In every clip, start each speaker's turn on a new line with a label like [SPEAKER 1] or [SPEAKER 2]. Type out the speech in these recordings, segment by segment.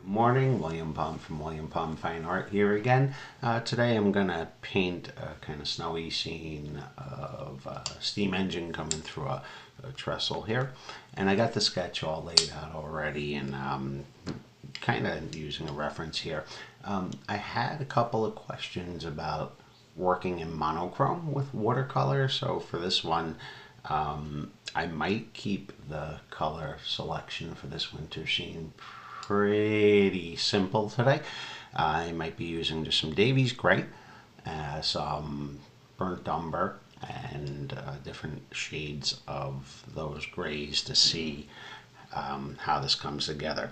[SPEAKER 1] Morning, William Palm from William Palm Fine Art here again. Today I'm going to paint a kind of snowy scene of a steam engine coming through a trestle here. And I got the sketch all laid out already and kind of using a reference here. I had a couple of questions about working in monochrome with watercolor, so for this one I might keep the color selection for this winter scene pretty simple today. I might be using just some Davy's gray, some burnt umber, and different shades of those grays to see how this comes together.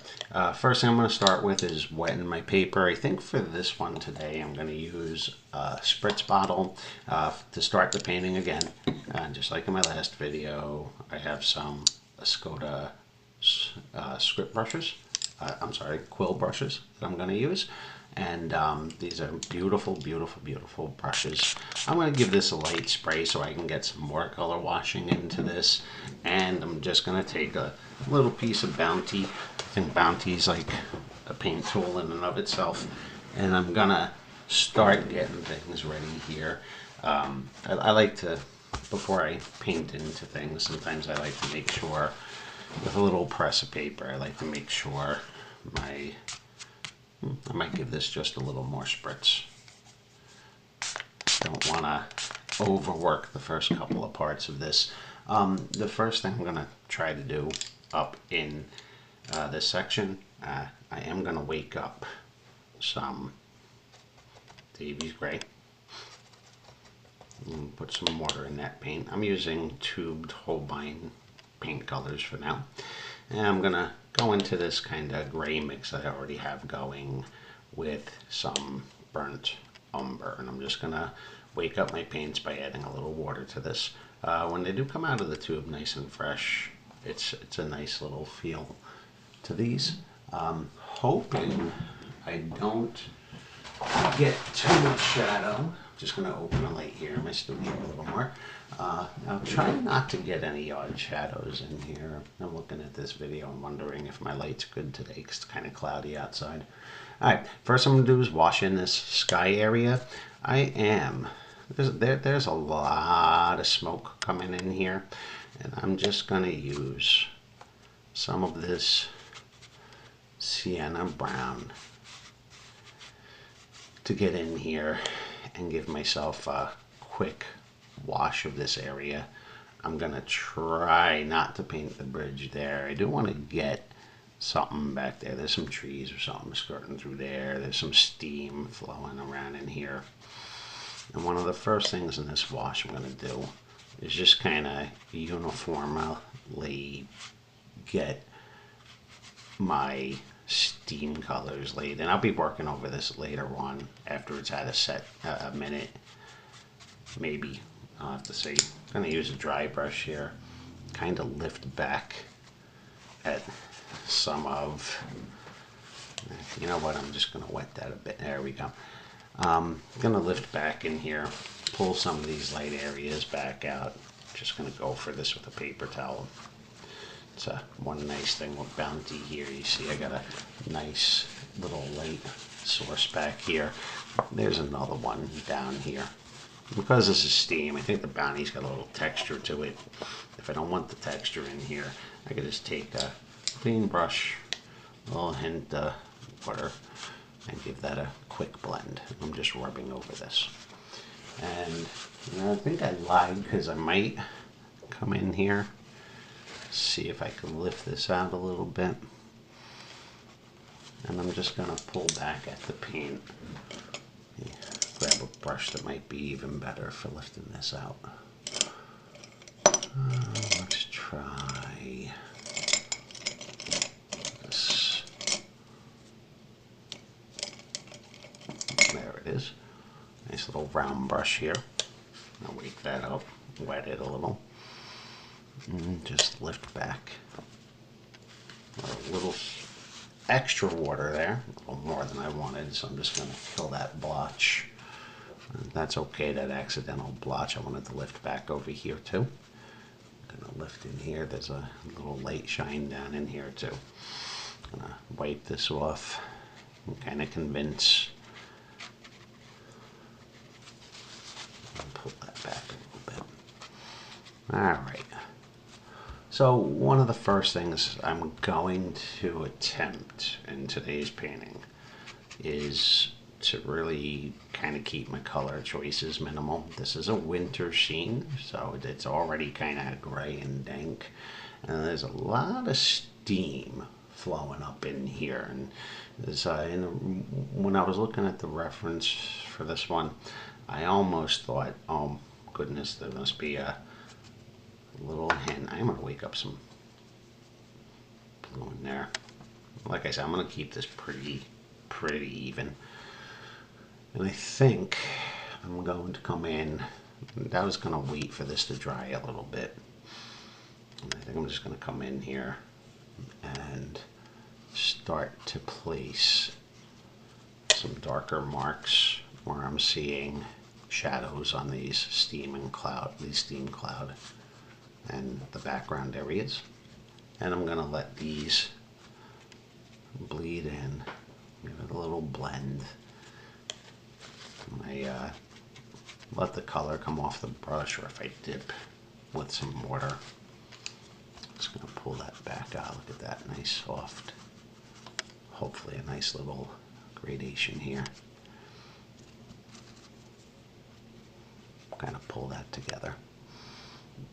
[SPEAKER 1] First thing I'm going to start with is wetting my paper. I think for this one today I'm going to use a spritz bottle to start the painting again. Just like in my last video, I have some Escoda script brushes. Quill brushes that I'm going to use. And these are beautiful, beautiful, beautiful brushes. I'm going to give this a light spray so I can get some watercolor washing into this. And I'm just going to take a little piece of Bounty. I think Bounty is like a paint tool in and of itself. And I'm going to start getting things ready here. I like to, before I paint into things, sometimes I like to make sure, with a little press of paper, I like to make sure I might give this just a little more spritz. Don't want to overwork the first couple of parts of this. The first thing I'm going to try to do up in this section, I am going to wake up some Davy's gray. Put some water in that paint. I'm using tubed Holbein paint colors for now. And I'm going to go into this kind of gray mix that I already have going with some burnt umber. And I'm just going to wake up my paints by adding a little water to this. When they do come out of the tube nice and fresh, it's a nice little feel to these. Hoping I don't get too much shadow. Just going to open the light here in my studio a little more. Now try not to get any odd shadows in here. I'm looking at this video and wondering if my light's good today because it's kind of cloudy outside. Alright, first I'm going to do is wash in this sky area. There's a lot of smoke coming in here, and I'm just going to use some of this sienna brown to get in here and give myself a quick wash of this area. I'm going to try not to paint the bridge there. I do want to get something back there. There's some trees or something skirting through there. There's some steam flowing around in here. And one of the first things in this wash I'm going to do is just kind of uniformly get my steam colors laid, and I'll be working over this later on after it's had a minute, maybe. I'll have to see. I'm going to use a dry brush here, kind of lift back at some of, you know what, I'm just going to wet that a bit. There we go. I'm going to lift back in here, pull some of these light areas back out. Just going to go for this with a paper towel. It's one nice thing with Bounty here. You see I got a nice little light source back here. There's another one down here. Because this is steam, I think the Bounty's got a little texture to it. If I don't want the texture in here, I could just take a clean brush, a little hint of water, and give that a quick blend. I'm just rubbing over this. And I think I lied because I might come in here, see if I can lift this out a little bit. And I'm just going to pull back at the paint. Grab a brush that might be even better for lifting this out. Let's try this. There it is. Nice little round brush here. I'll wake that up, wet it a little, and just lift back. A little extra water there, a little more than I wanted, so I'm just going to kill that blotch. That's okay, that accidental blotch. I wanted to lift back over here too. I'm going to lift in here. There's a little light shine down in here too. I'm gonna wipe this off and kind of convince. Pull that back a little bit. All right. So one of the first things I'm going to attempt in today's painting is to really kind of keep my color choices minimal. This is a winter scene, so it's already kind of gray and dank, and there's a lot of steam flowing up in here. And there's, when I was looking at the reference for this one, I almost thought, oh goodness, there must be a little hint. I'm gonna wake up some blue in there. Like I said, I'm gonna keep this pretty even. And I think I'm going to come in, I was going to wait for this to dry a little bit. And I think I'm just going to come in here and start to place some darker marks where I'm seeing shadows on these steam cloud and the background areas. And I'm going to let these bleed in, give it a little blend. I let the color come off the brush, or if I dip with some water. Just going to pull that back out. Look at that, nice soft, hopefully a nice little gradation here. Kind of pull that together.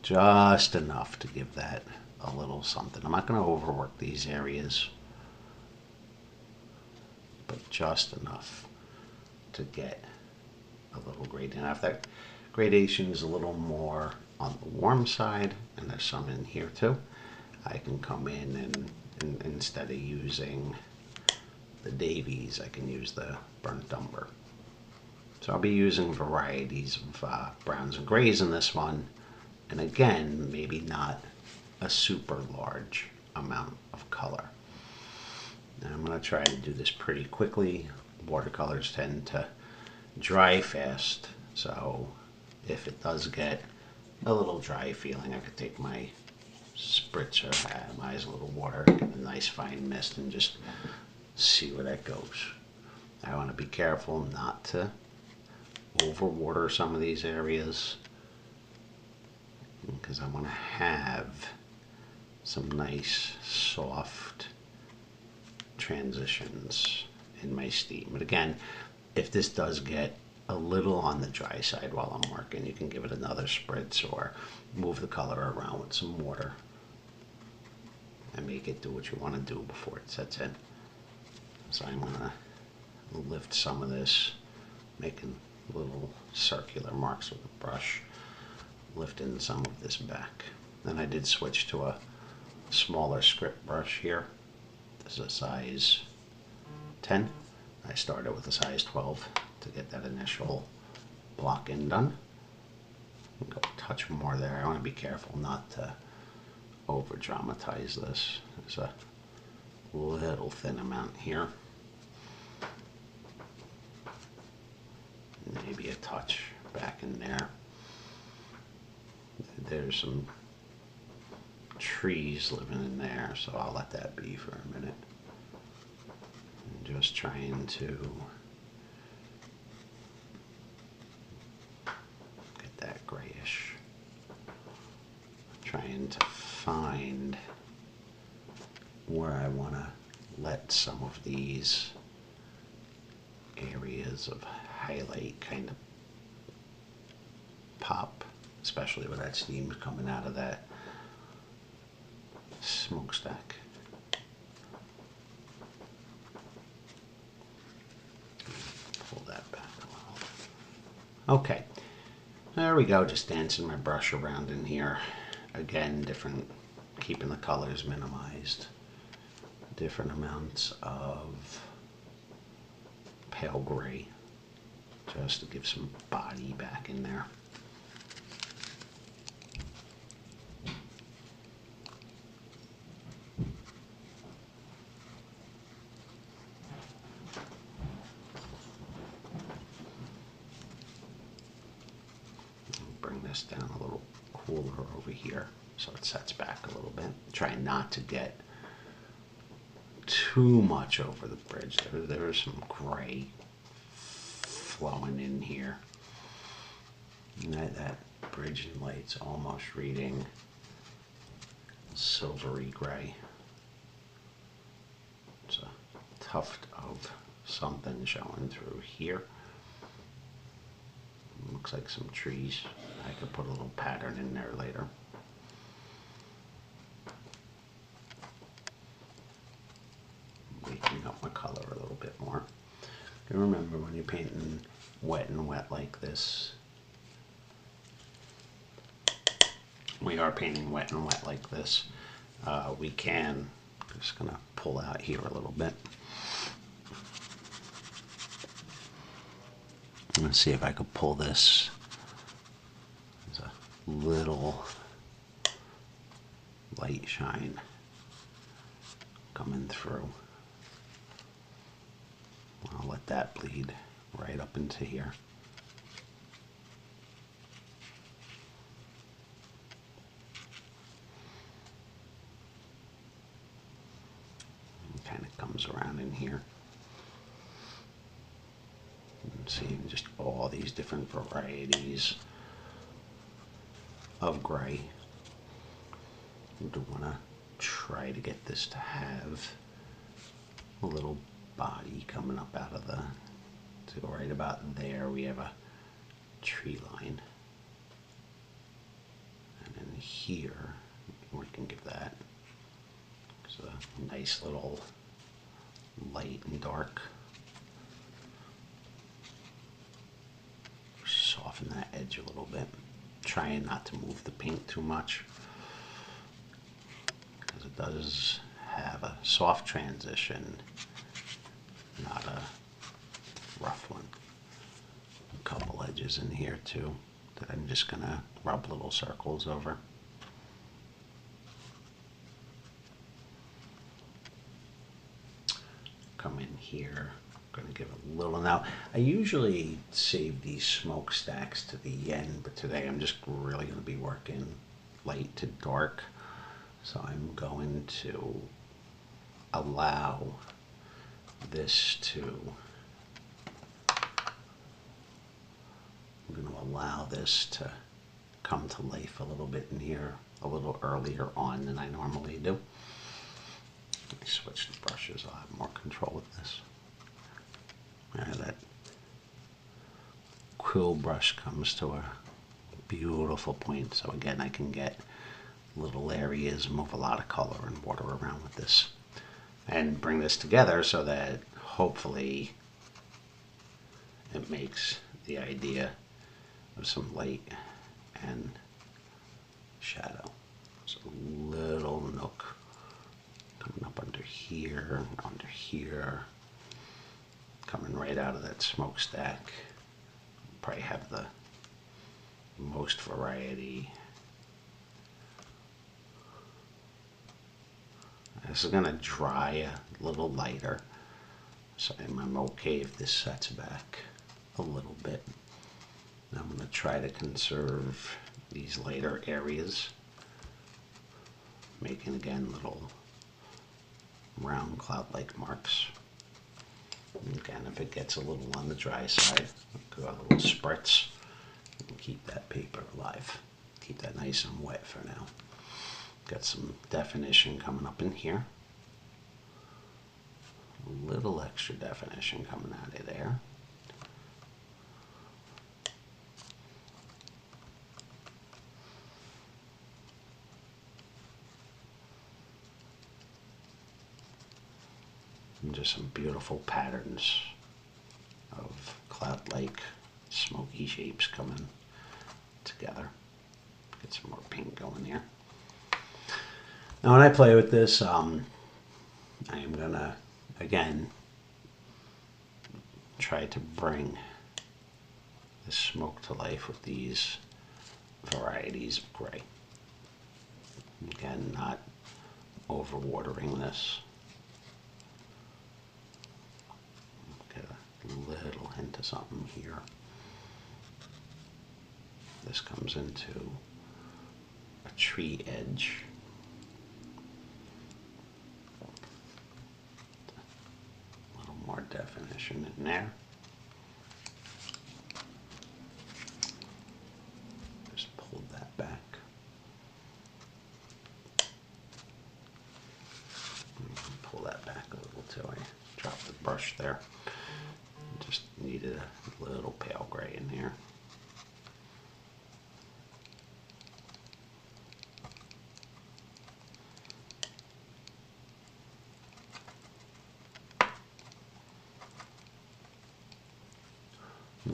[SPEAKER 1] Just enough to give that a little something. I'm not going to overwork these areas, but just enough to get a little gradient. If that gradation is a little more on the warm side, and there's some in here too, I can come in and instead of using the Davies, I can use the burnt umber. So I'll be using varieties of browns and grays in this one, and again, maybe not a super large amount of color. Now I'm going to try to do this pretty quickly. Watercolors tend to dry fast, so if it does get a little dry feeling, I could take my spritzer, atomize a little water, get a nice fine mist, and just see where that goes. I want to be careful not to overwater some of these areas, because I want to have some nice soft transitions in my steam. But again, if this does get a little on the dry side while I'm working, you can give it another spritz or move the color around with some water and make it do what you want to do before it sets in. So I'm going to lift some of this, making little circular marks with the brush, lifting some of this back. Then I did switch to a smaller script brush here. This is a size 10. I started with a size 12 to get that initial block in done. Go a touch more there. I want to be careful not to over dramatize this. There's a little thin amount here. Maybe a touch back in there. There's some trees living in there, so I'll let that be for a minute. I'm just trying to get that grayish. Trying to find where I want to let some of these areas of highlight kind of pop, especially with that steam coming out of that smokestack. Pull that back a little. Okay, there we go, just dancing my brush around in here. Again, different, keeping the colors minimized. Different amounts of pale gray, just to give some body back in there. Bring this down a little cooler over here so it sets back a little bit. Try not to get too too much over the bridge. There's some gray flowing in here. And that bridge and light's almost reading silvery gray. It's a tuft of something showing through here. Looks like some trees. I could put a little pattern in there later. Waking up my color a little bit more. And remember, when you're painting wet and wet like this, we are painting wet and wet like this, we can, I'm just gonna pull out here a little bit. Let's see if I could pull this. There's a little light shine coming through. I'll let that bleed right up into here. It kind of comes around in here. See just all these different varieties of gray. We do want to try to get this to have a little body coming up out of the, so right about there we have a tree line, and then here we can give that so a nice little light and dark. Soften that edge a little bit, trying not to move the paint too much because it does have a soft transition, not a rough one. A couple edges in here too that I'm just gonna rub little circles over. Come in here, I'm gonna give a little. Now I usually save these smokestacks to the end, but today I'm just really gonna be working light to dark, so I'm going to allow this to, come to life a little bit in here a little earlier on than I normally do. Let me switch the brushes, I'll have more control with this. That quill brush comes to a beautiful point, so again I can get little areas, move a lot of color and water around with this, and bring this together so that hopefully it makes the idea of some light and shadow. So a little nook coming up under here, coming right out of that smokestack. Probably have the most variety. This is going to dry a little lighter, so I'm okay if this sets back a little bit. I'm going to try to conserve these lighter areas, making again little round cloud-like marks. Again, if it gets a little on the dry side, I'll go a little spritz and keep that paper alive. Keep that nice and wet for now. Got some definition coming up in here. A little extra definition coming out of there. And just some beautiful patterns of cloud-like smoky shapes coming together. Get some more pink going here. Now when I play with this, I am gonna, again, try to bring the smoke to life with these varieties of gray. Again, not overwatering this. Get a little hint of something here. This comes into a tree edge. definition in there. Just pull that back. Pull that back a little too. I dropped the brush there. Just needed a little pale gray in here.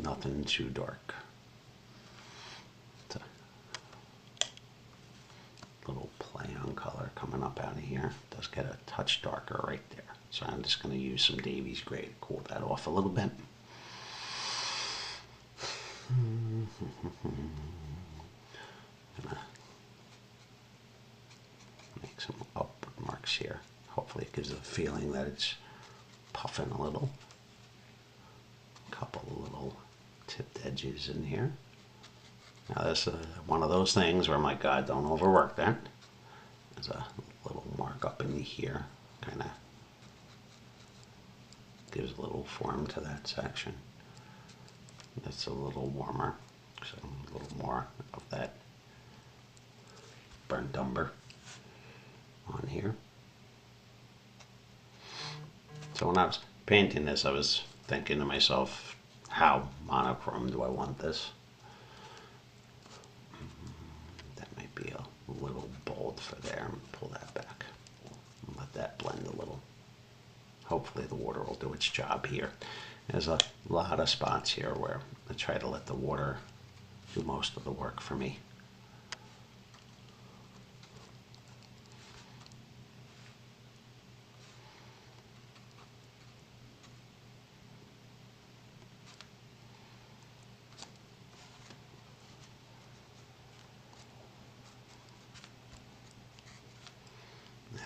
[SPEAKER 1] Nothing too dark. It's a little play on color coming up out of here. It does get a touch darker right there. So I'm just going to use some Davy's gray to cool that off a little bit. Gonna make some upward marks here. Hopefully it gives a feeling that it's puffing a little. Couple of little tipped edges in here. Now this is one of those things where I'm like, God, don't overwork that. There's a little mark up in here, kind of gives a little form to that section. That's a little warmer, so a little more of that burnt umber on here. So when I was painting this, I was thinking to myself, how monochrome do I want this? That might be a little bold for there. Pull that back. Let that blend a little. Hopefully the water will do its job here. There's a lot of spots here where I try to let the water do most of the work for me.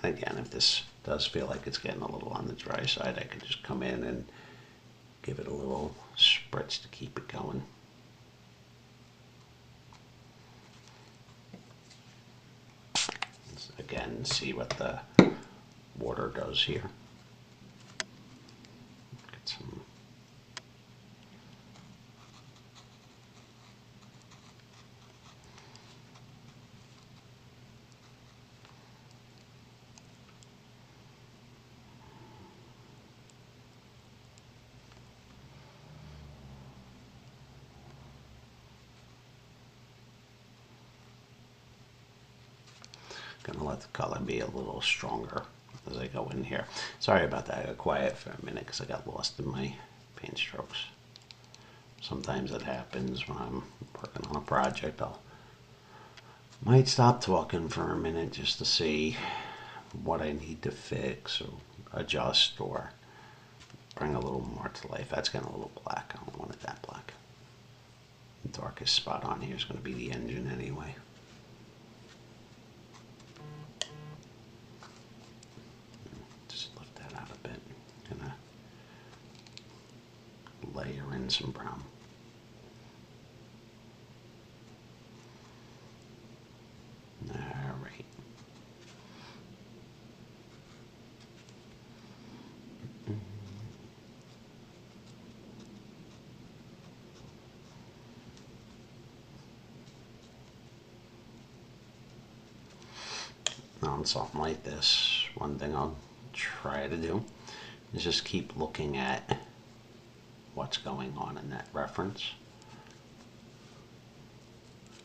[SPEAKER 1] And again, if this does feel like it's getting a little on the dry side, I can just come in and give it a little spritz to keep it going. Let's again, see what the water does here. Get some gonna let the color be a little stronger as I go in here. Sorry about that, I got quiet for a minute because I got lost in my paint strokes. Sometimes it happens when I'm working on a project. Might stop talking for a minute just to see what I need to fix or adjust or bring a little more to life. That's getting a little black. I don't want it that black. The darkest spot on here is going to be the engine anyway. Layer in some brown. All right. On something like this, one thing I'll try to do is just keep looking at what's going on in that reference.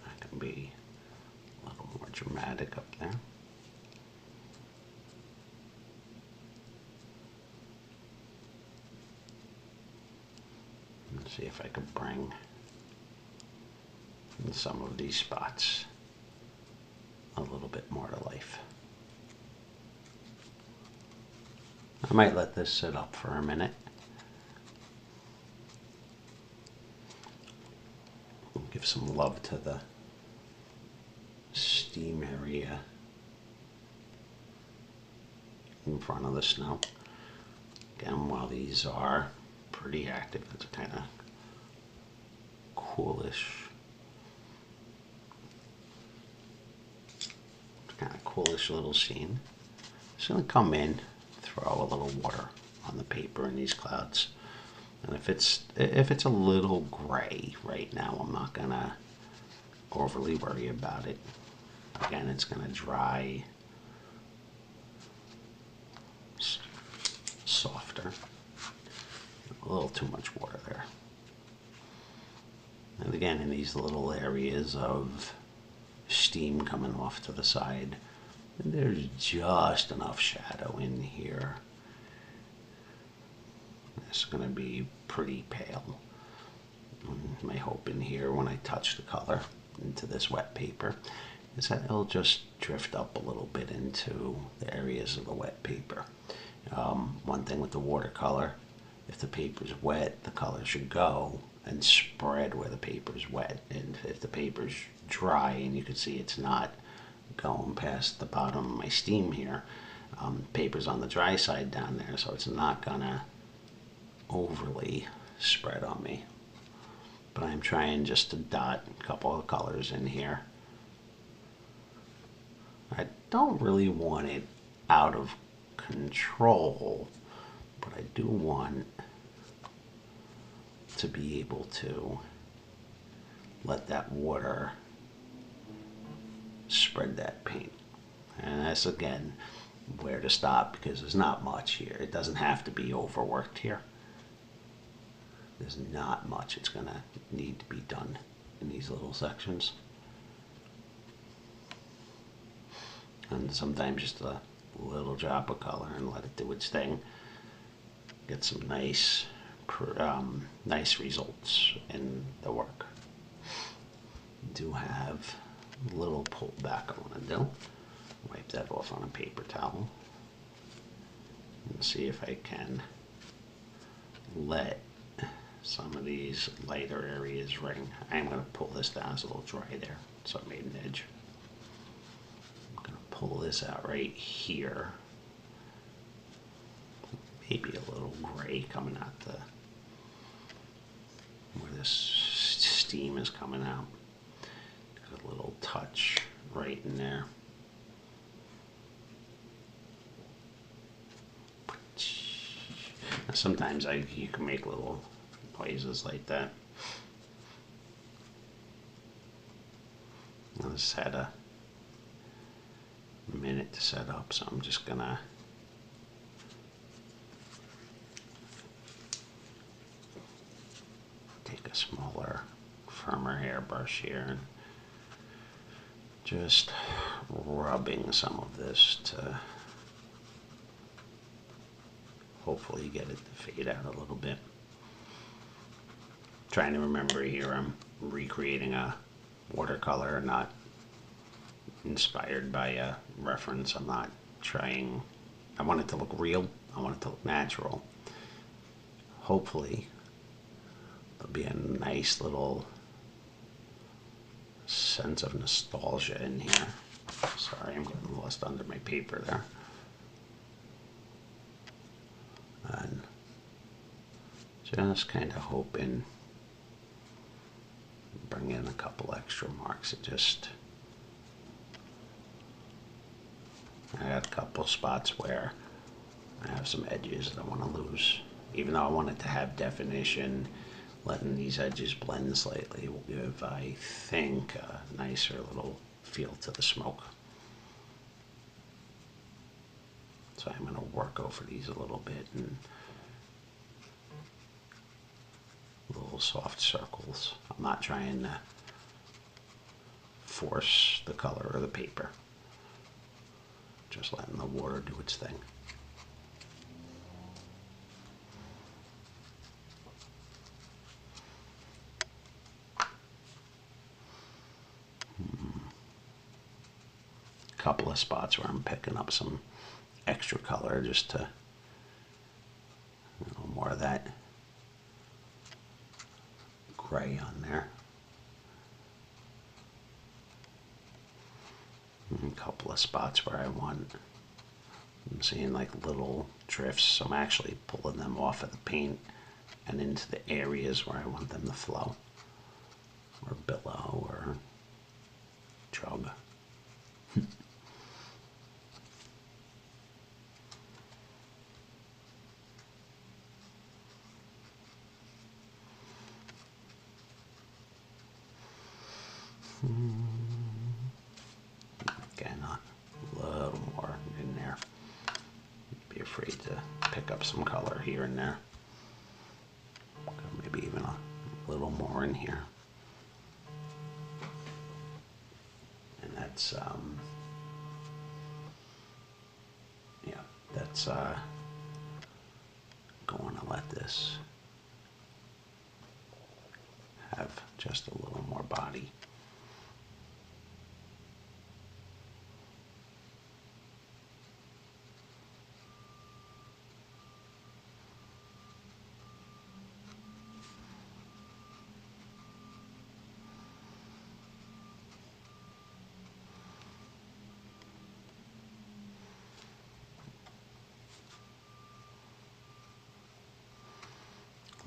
[SPEAKER 1] That can be a little more dramatic up there. Let's see if I can bring some of these spots a little bit more to life. I might let this sit up for a minute. Give some love to the steam area in front of the snow. Again, while these are pretty active, it's a kind of coolish little scene. Just gonna come in, throw a little water on the paper in these clouds. And if it's a little gray right now, I'm not gonna overly worry about it. Again, it's gonna dry softer. A little too much water there. And again, in these little areas of steam coming off to the side, there's just enough shadow in here. It's going to be pretty pale. My hope in here when I touch the color into this wet paper is that it'll just drift up a little bit into the areas of the wet paper. One thing with the watercolor, if the paper's wet, the color should go and spread where the paper's wet. And if the paper's dry and you can see it's not going past the bottom of my steam here, paper's on the dry side down there, so it's not gonna overly spread on me. But I'm trying just to dot a couple of colors in here. I don't really want it out of control, but I do want to be able to let that water spread that paint. And that's again where to stop, because there's not much here. It doesn't have to be overworked here. There's not much it's gonna need to be done in these little sections. And sometimes just a little drop of color and let it do its thing. Get some nice results in the work. Do have a little pullback I want to do. Wipe that off on a paper towel and see if I can let some of these lighter areas ring. I'm going to pull this down. It's a little dry there, so I made an edge. I'm going to pull this out right here. Maybe a little gray coming out where this steam is coming out. A little touch right in there. Sometimes you can make little noises like that. I just had a minute to set up, so I'm just gonna take a smaller, firmer hairbrush here and just rubbing some of this to hopefully get it to fade out a little bit. Trying to remember here, I'm recreating a watercolor, not inspired by a reference. I'm not trying, I want it to look real, I want it to look natural. Hopefully there'll be a nice little sense of nostalgia in here. Sorry, I'm getting lost under my paper there. And just kind of hoping, bring in a couple extra marks. I got a couple spots where I have some edges that I want to lose. Even though I want it to have definition, letting these edges blend slightly will give, I think, a nicer little feel to the smoke. So I'm going to work over these a little bit and little soft circles. I'm not trying to force the color of the paper. Just letting the water do its thing. Couple of spots where I'm picking up some extra color just to, more of that gray on there. And a couple of spots where I'm seeing like little drifts, so I'm actually pulling them off of the paint and into the areas where I want them to flow, or billow, or jug. Again, a little more in there. Be afraid to pick up some color here and there. Maybe even a little more in here. And that's, yeah, that's going to let this have just a little more body.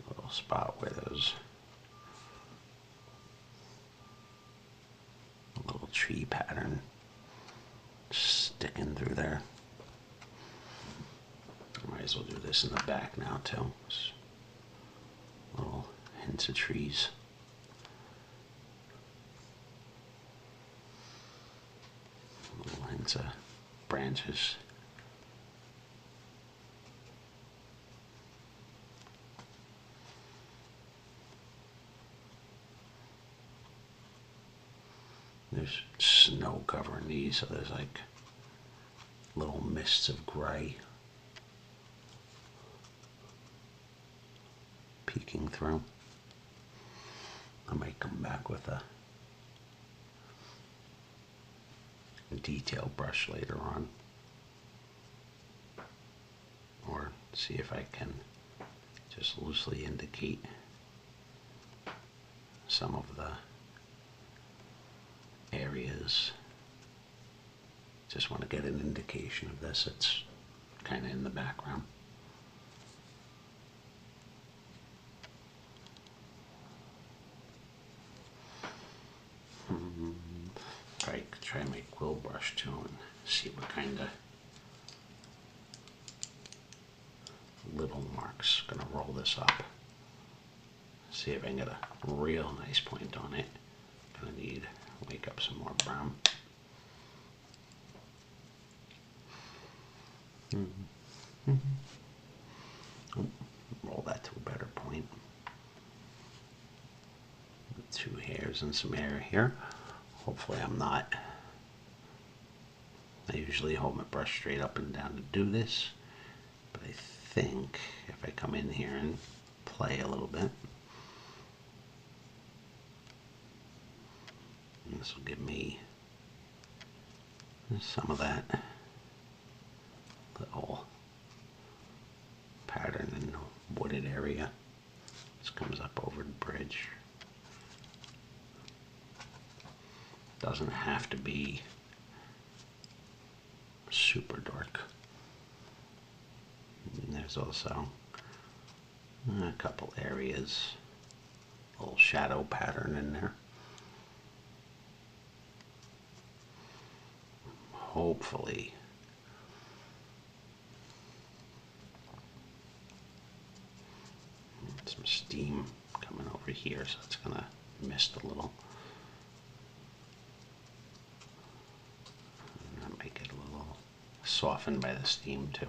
[SPEAKER 1] Little spot where there's a little tree pattern sticking through there. Might as well do this in the back now too. Just little hints of trees. Little hints of branches. There's snow covering these, so there's like little mists of gray peeking through. I might come back with a detail brush later on, or see if I can just loosely indicate some of the areas. Just want to get an indication of this. It's kind of in the background. I could try my quill brush too and see what kind of little marks. Gonna roll this up. See if I can get a real nice point on it. Gonna need to wake up some more brown. Roll that to a better point. 2 hairs and some air here. Hopefully I'm not. I usually hold my brush straight up and down to do this, but I think if I come in here and play a little bit, this will give me some of that little pattern in the wooded area. This comes up over the bridge. Doesn't have to be super dark. And there's also a couple areas, a little shadow pattern in there. Hopefully some steam coming over here, so it's gonna mist a little. And that might get a little softened by the steam too.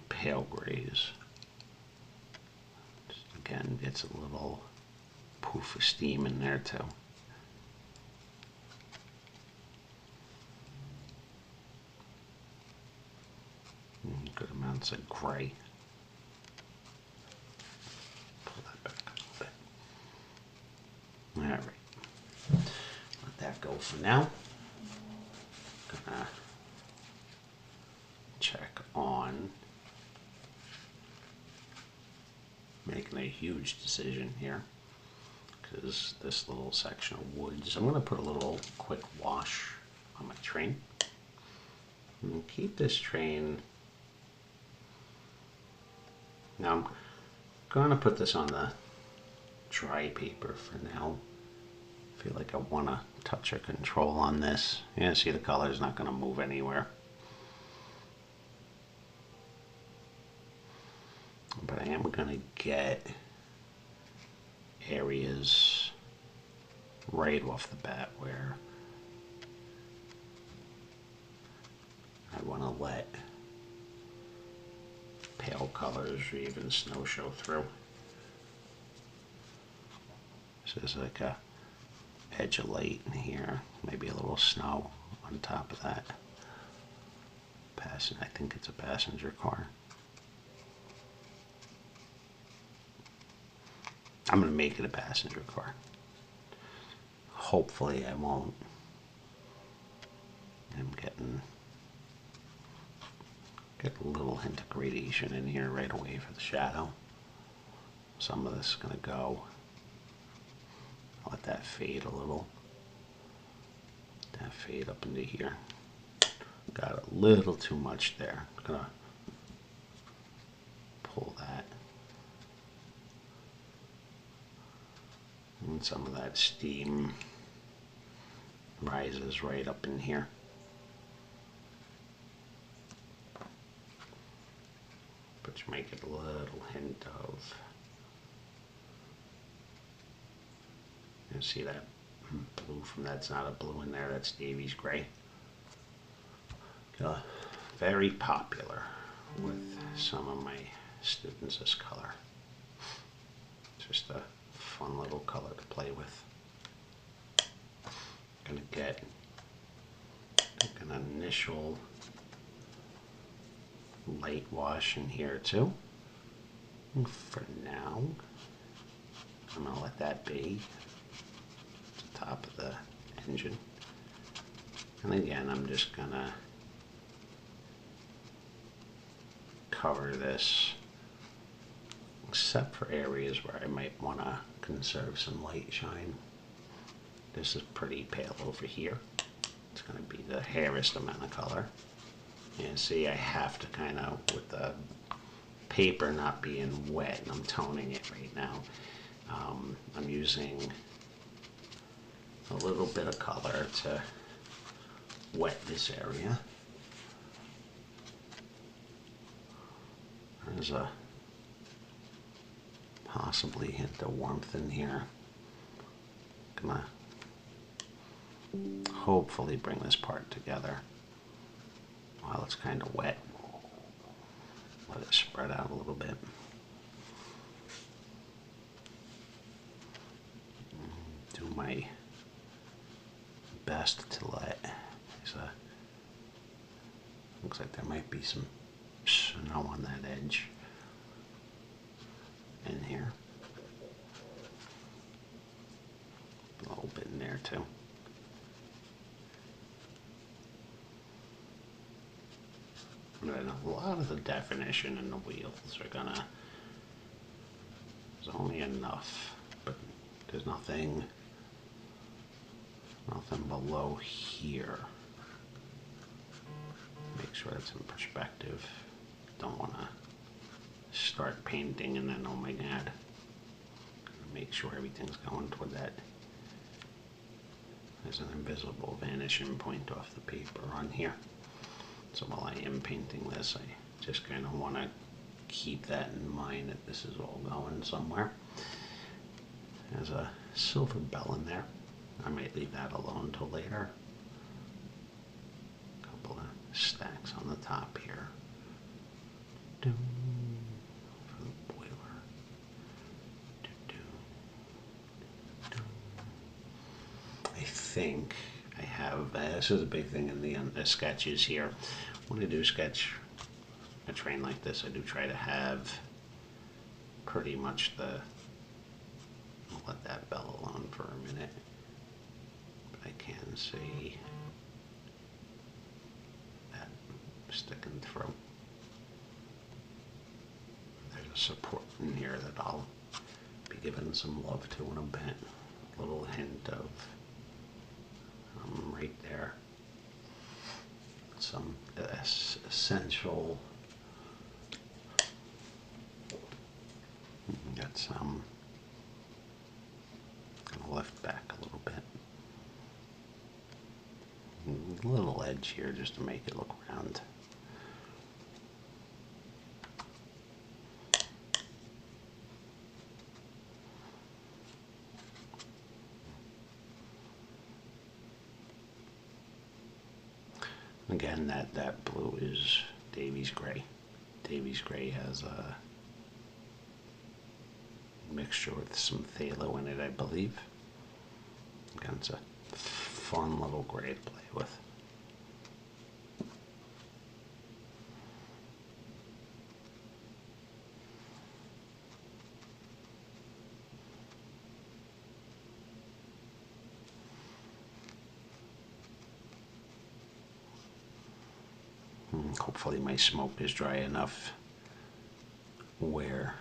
[SPEAKER 1] Pale grays. Just again, gets a little poof of steam in there too. Good amounts of gray. Pull that back a little bit. All right, let that go for now. Gonna check on making a huge decision here, because this little section of woods, I'm going to put a little quick wash on my train and keep this train Now I'm going to put this on the dry paper for now. I feel like I want to touch or control on this. Yeah, see, the color is not going to move anywhere. But I am going to get areas right off the bat where I want to let pale colors or even snow show through. So there's like a edge of light in here, maybe a little snow on top of that. I think it's a passenger car. I'm going to make it a passenger car. Hopefully I won't. I'm getting a little hint of gradation in here right away for the shadow. Some of this is going to go. I'll let that fade a little. That fade up into here. Got a little too much there. I'm going to pull that. And some of that steam rises right up in here. But you make it a little hint of, you see that blue from that's not a blue in there, that's Davy's gray. Very popular with some of my students, this color. Just a fun little color to play with. Gonna get an initial light wash in here too. And for now, I'm gonna let that be the top of the engine. And again, I'm just gonna cover this, except for areas where I might want to conserve some light shine. This is pretty pale over here. It's going to be the hairiest amount of color. And see, I have to kind of, with the paper not being wet, and I'm toning it right now, I'm using a little bit of color to wet this area. There's a possibly hint of warmth in here. Gonna hopefully bring this part together while it's kind of wet. Let it spread out a little bit. Do my best to let, looks like there might be some snow on that edge in here. A little bit in there too. And a lot of the definition in the wheels are gonna, there's only enough, but there's nothing below here. Make sure it's in perspective. Don't want to start painting and then, oh my god, make sure everything's going toward that. There's an invisible vanishing point off the paper on here. So while I am painting this, I just kind of want to keep that in mind, that this is all going somewhere. There's a silver bell in there. I might leave that alone till later. A couple of stacks on the top here. For the boiler. I think I have, this is a big thing in the sketches here. When I do sketch a train like this, I do try to have pretty much I'll let that bell alone for a minute. But I can see that sticking through. There's a support in here that I'll be giving some love to in a bit. A little hint of right there. Some essential A little edge here just to make it look round. Again, that blue is Davy's gray. Davy's gray has a mixture with some phthalo in it, I believe. Again, it's a fun little gray to play with. Hopefully my smoke is dry enough where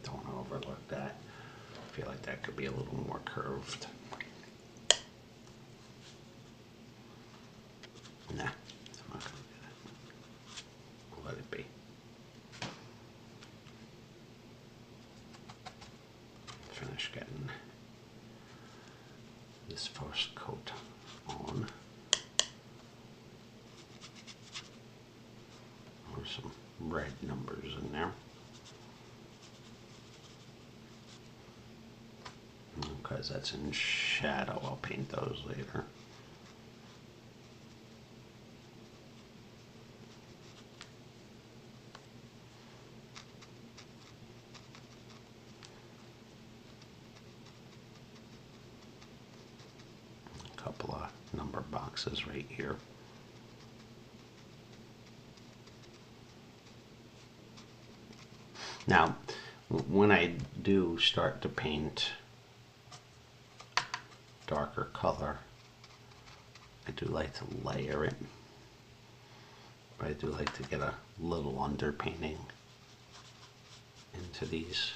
[SPEAKER 1] don't overlook that. I feel like that could be a little more curved. Nah, I'm not gonna do that. We'll let it be. Finish getting this first coat on. There's some red numbers in there. Because that's in shadow, I'll paint those later. A couple of number boxes right here. Now, when I do start to paint darker color, I do like to layer it, but I do like to get a little underpainting into these.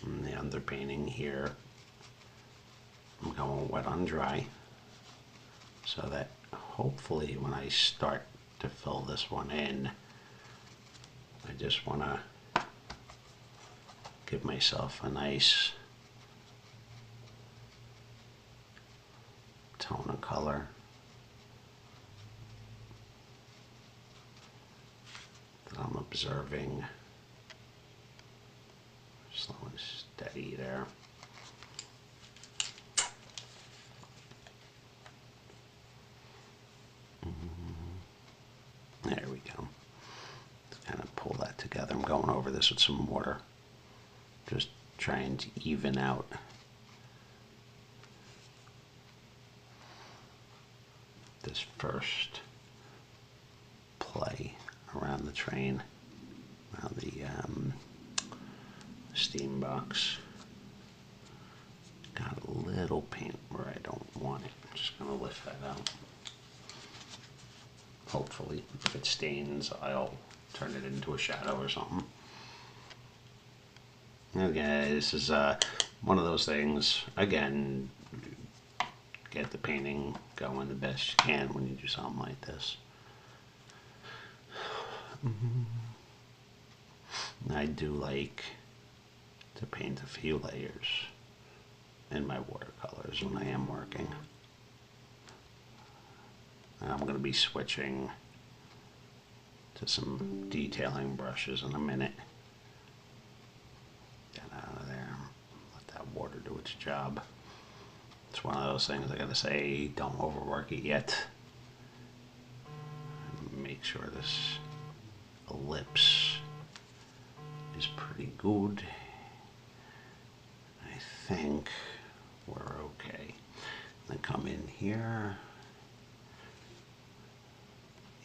[SPEAKER 1] And the underpainting here, I'm going wet on dry, so that hopefully when I start to fill this one in, I just want to give myself a nice tone of color that I'm observing. Slow and steady there. There we go. Let's kind of pull that together. I'm going over this with some water, just trying to even out this first play around the train, around the steam box. Got a little paint where I don't want it. I'm just going to lift that out. Hopefully, if it stains, I'll turn it into a shadow or something. Okay, this is one of those things, again, get the painting going the best you can when you do something like this. I do like to paint a few layers in my watercolors when I am working. And I'm going to be switching to some detailing brushes in a minute. Get out of there. Let that water do its job. It's one of those things I gotta say, don't overwork it yet. Make sure this ellipse is pretty good. I think we're okay. Then come in here.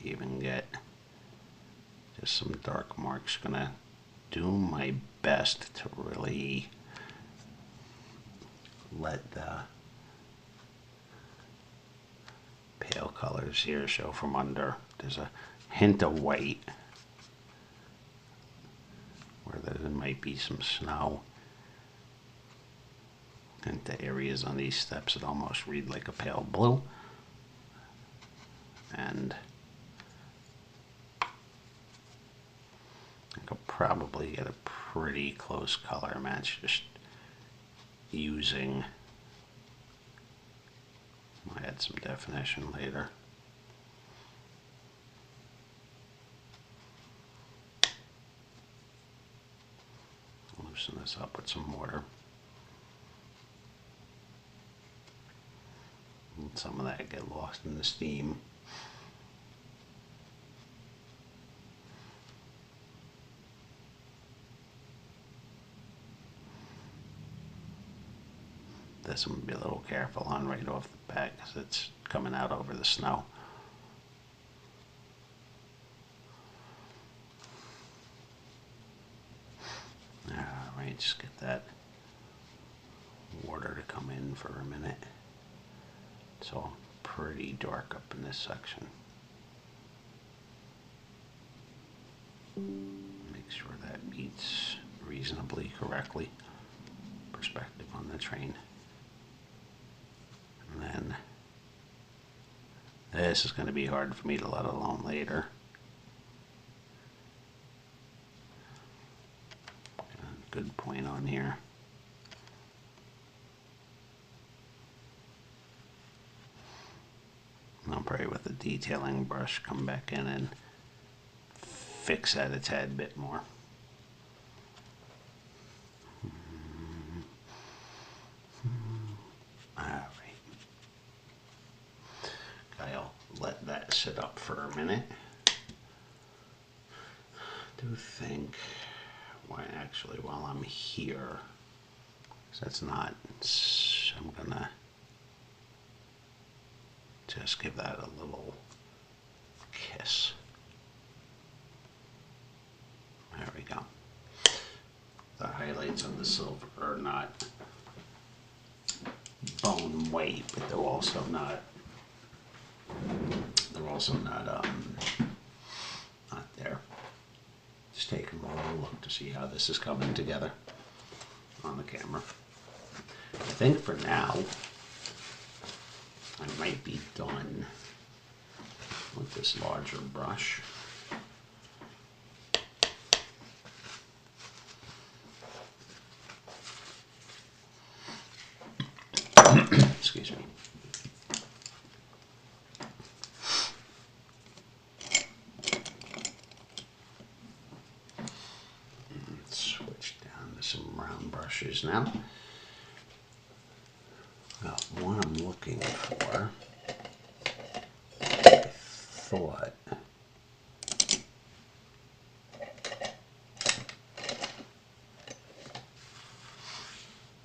[SPEAKER 1] Even get just some dark marks. Gonna do my best to really let the pale colors here show from under. There's a hint of white where there might be some snow. And the areas on these steps that almost read like a pale blue. and I could probably get a pretty close color match just using, I'll add some definition later. Loosen this up with some water. And some of that get lost in the steam. This I'm gonna be a little careful on right off the bat because it's coming out over the snow. Alright, just get that water to come in for a minute. It's all pretty dark up in this section. Make sure that meets reasonably correctly. Perspective on the train. And then this is going to be hard for me to let alone later. Good point on here. I'll probably with the detailing brush come back in and fix that a tad bit more. Alright. I'll let that sit up for a minute. I do think, well, actually while I'm here, because that's not, I'm gonna just give that a little kiss. There we go. The highlights on the silver are not bone weight, but they're also not not there. Just taking a little look to see how this is coming together on the camera. I think for now I might be done with this larger brush. Excuse me. Let's switch down to some round brushes now. Got one I'm looking for. I thought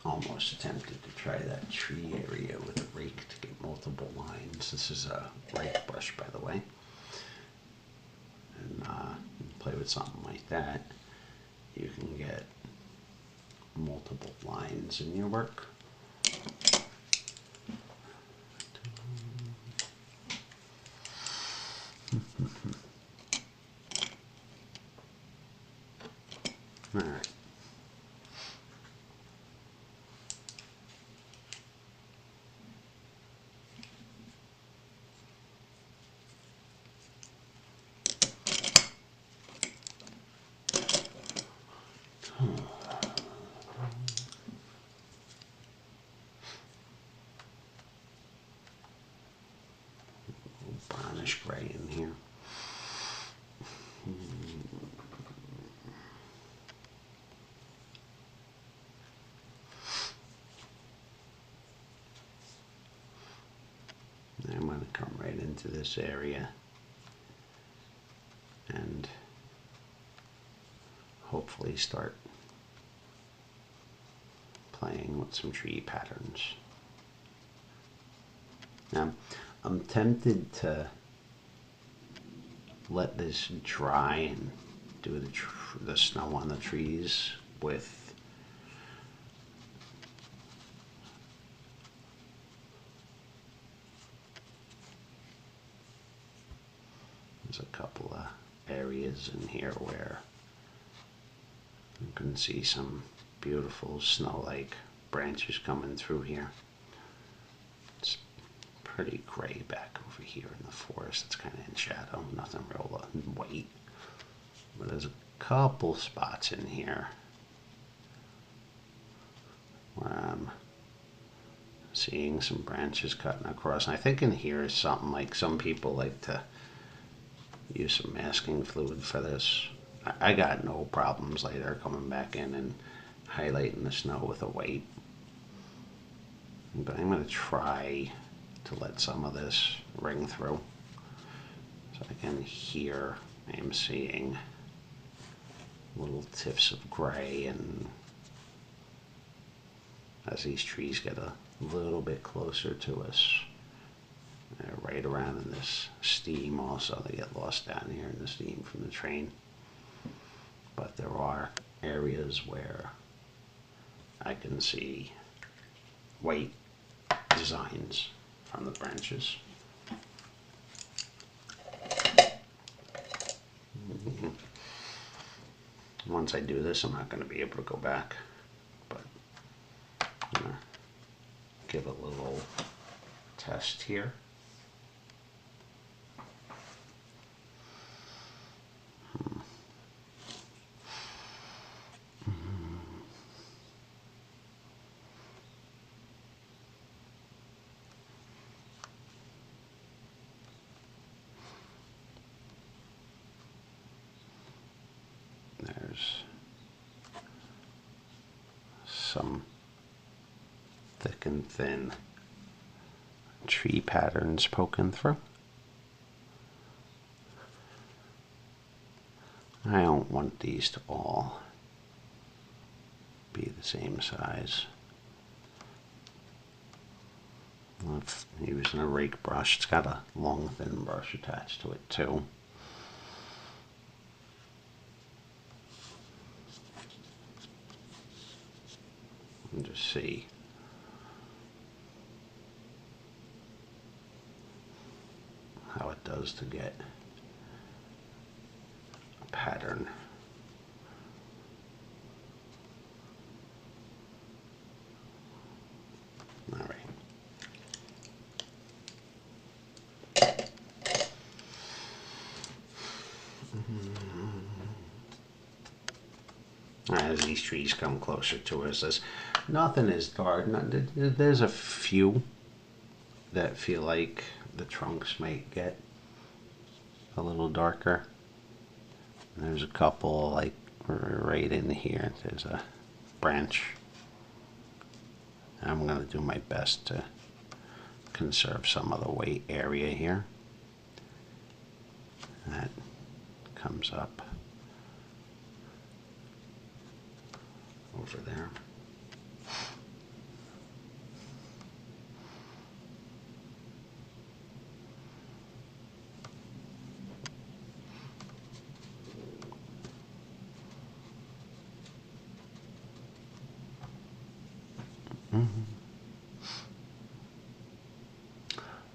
[SPEAKER 1] almost attempted to try that tree area with a rake to get multiple lines. This is a rake brush, by the way. And play with something like that. You can get multiple lines in your work. All right. Brownish gray in here. I'm going to come right into this area and hopefully start playing with some tree patterns. Now, I'm tempted to let this dry and do the snow on the trees with there's a couple of areas in here where you can see some beautiful snow-like branches coming through here. It's pretty gray back over here in the forest. It's kind of in shadow, nothing real white. But there's a couple spots in here where I'm seeing some branches cutting across. And I think in here is something like, some people like to use some masking fluid for this. I got no problems later coming back in and highlighting the snow with a white. But I'm going to try to let some of this ring through. So again, here I am seeing little tips of gray, and as these trees get a little bit closer to us, they're right around in this steam also. They get lost down here in the steam from the train. But there are areas where I can see white designs from the branches. Once I do this, I'm not going to be able to go back, but I'm going to give a little test here. There's some thick and thin tree patterns poking through. I don't want these to all be the same size. I'm using a rake brush. It's got a long, thin brush attached to it too. And just see how it does to get a pattern. All right. As these trees come closer to us, nothing is dark. There's a few that feel like the trunks might get a little darker. And there's a couple like right in here. There's a branch. I'm going to do my best to conserve some of the white area here. That comes up over there.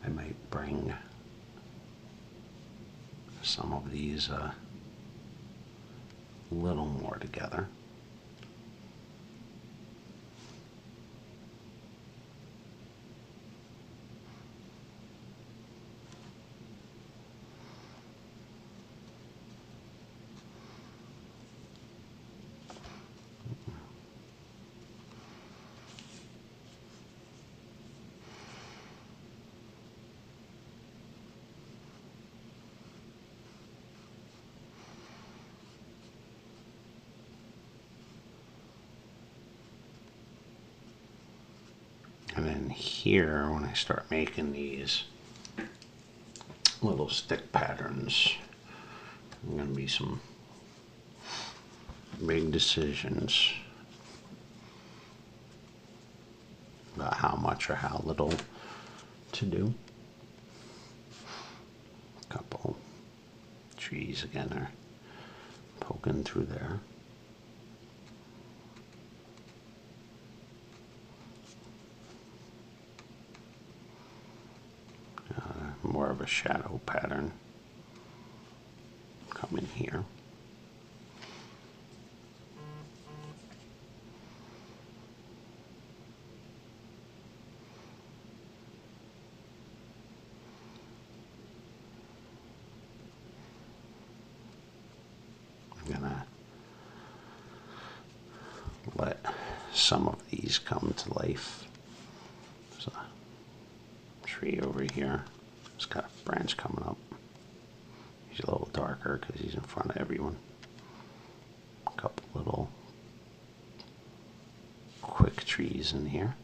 [SPEAKER 1] I might bring some of these a little more together. And then here, when I start making these little stick patterns, there are going to be some big decisions about how much or how little to do. A couple trees again are poking through there. More of a shadow pattern coming here. some of these come to life. There's a tree over here. It's got a branch coming up. He's a little darker because he's in front of everyone. A couple little quick trees in here.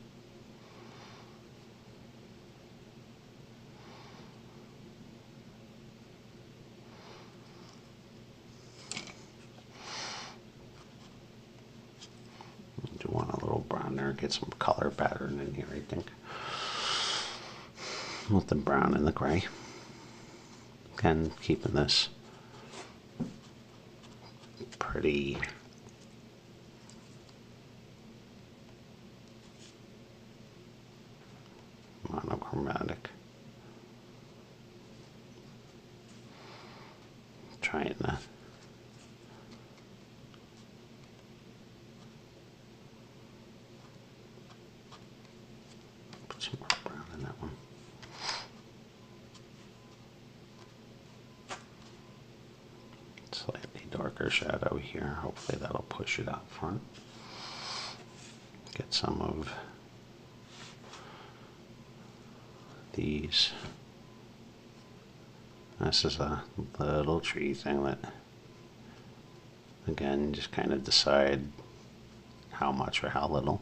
[SPEAKER 1] Do want a little brown there, get some color pattern in here, I think. With the brown and the gray. Again, keeping this pretty monochromatic. Trying to put some more brown in that one. Slightly darker shadow here. Hopefully that'll push it out front. Get some of these. This is a little tree thing that, again, just kind of decide how much or how little.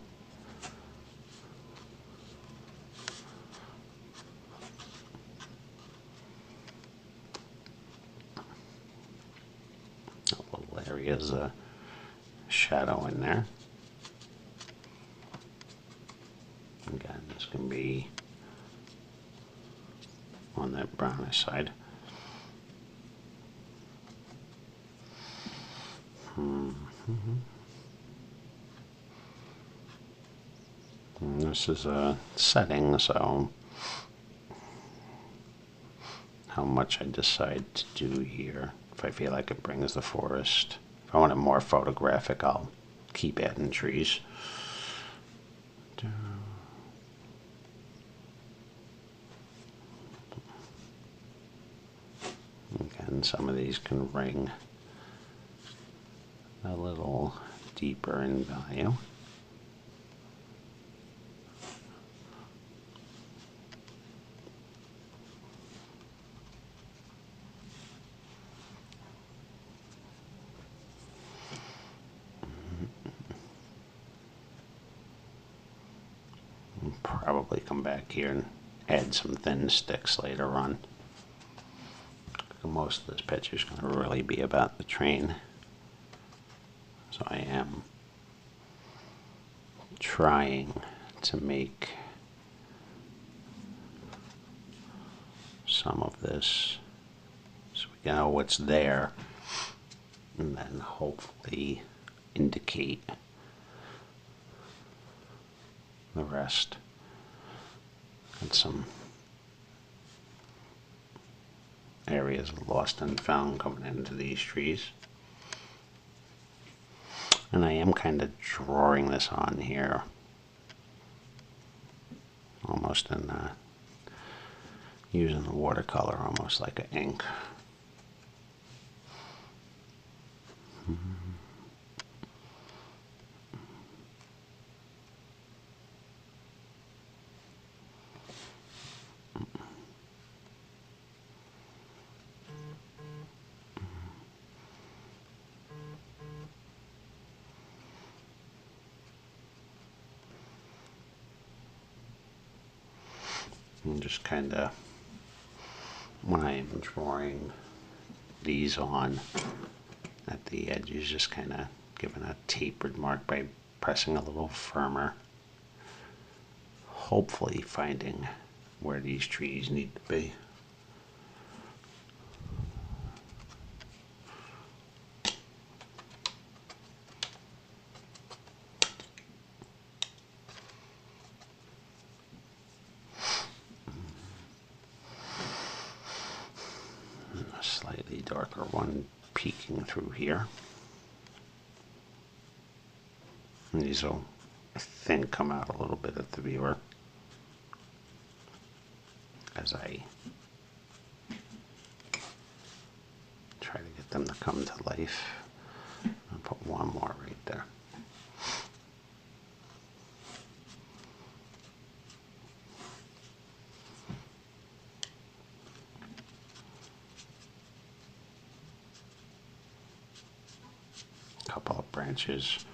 [SPEAKER 1] Little areas of shadow in there. Again, this can be on that brownish side. And this is a setting, so how much I decide to do here. If I feel like it brings the forest. If I want it more photographic, I'll keep adding trees. Again, some of these can ring a little deeper in value. Probably come back here and add some thin sticks later on. Most of this picture is going to really be about the train. So I am trying to make some of this so we know what's there, and then hopefully indicate the rest. And some areas lost and found coming into these trees. And I am kind of drawing this on here, almost in using the watercolor almost like an ink. And just kind of, when I am drawing these on at the edges, just kind of giving a tapered mark by pressing a little firmer, hopefully finding where these trees need to be. Slightly darker one peeking through here. And these will, I think, come out a little bit at the viewer as I try to get them to come to life. I'll put one more right there. couple of branches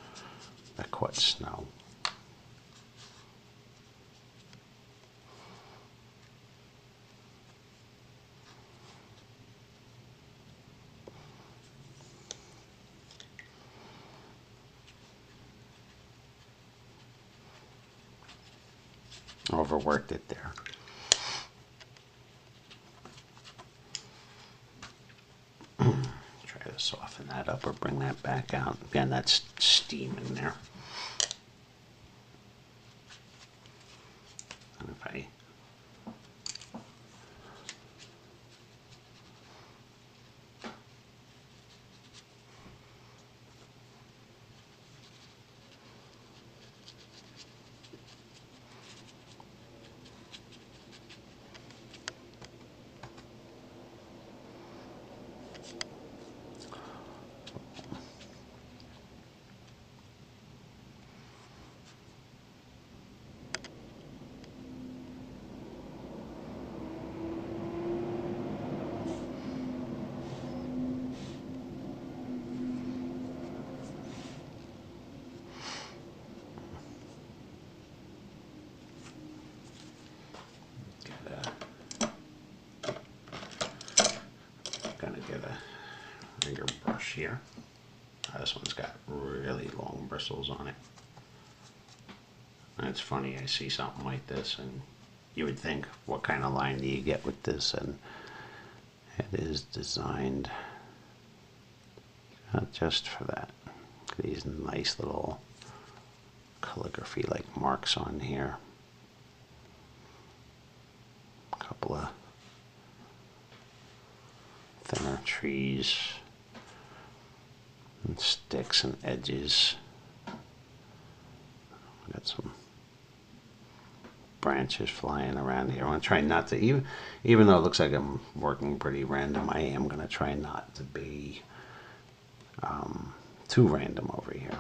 [SPEAKER 1] that caught snow. Overworked it there. Try to soften that up or bring that back out. Again, that's steam in there. And if I get a bigger brush here. This one's got really long bristles on it. And it's funny, I see something like this and you would think, what kind of line do you get with this? And it is designed just for that. These nice little calligraphy like marks on here. A couple of thinner trees and sticks and edges. Got some branches flying around here. I want to try not to, even though it looks like I'm working pretty random, I am going to try not to be too random over here.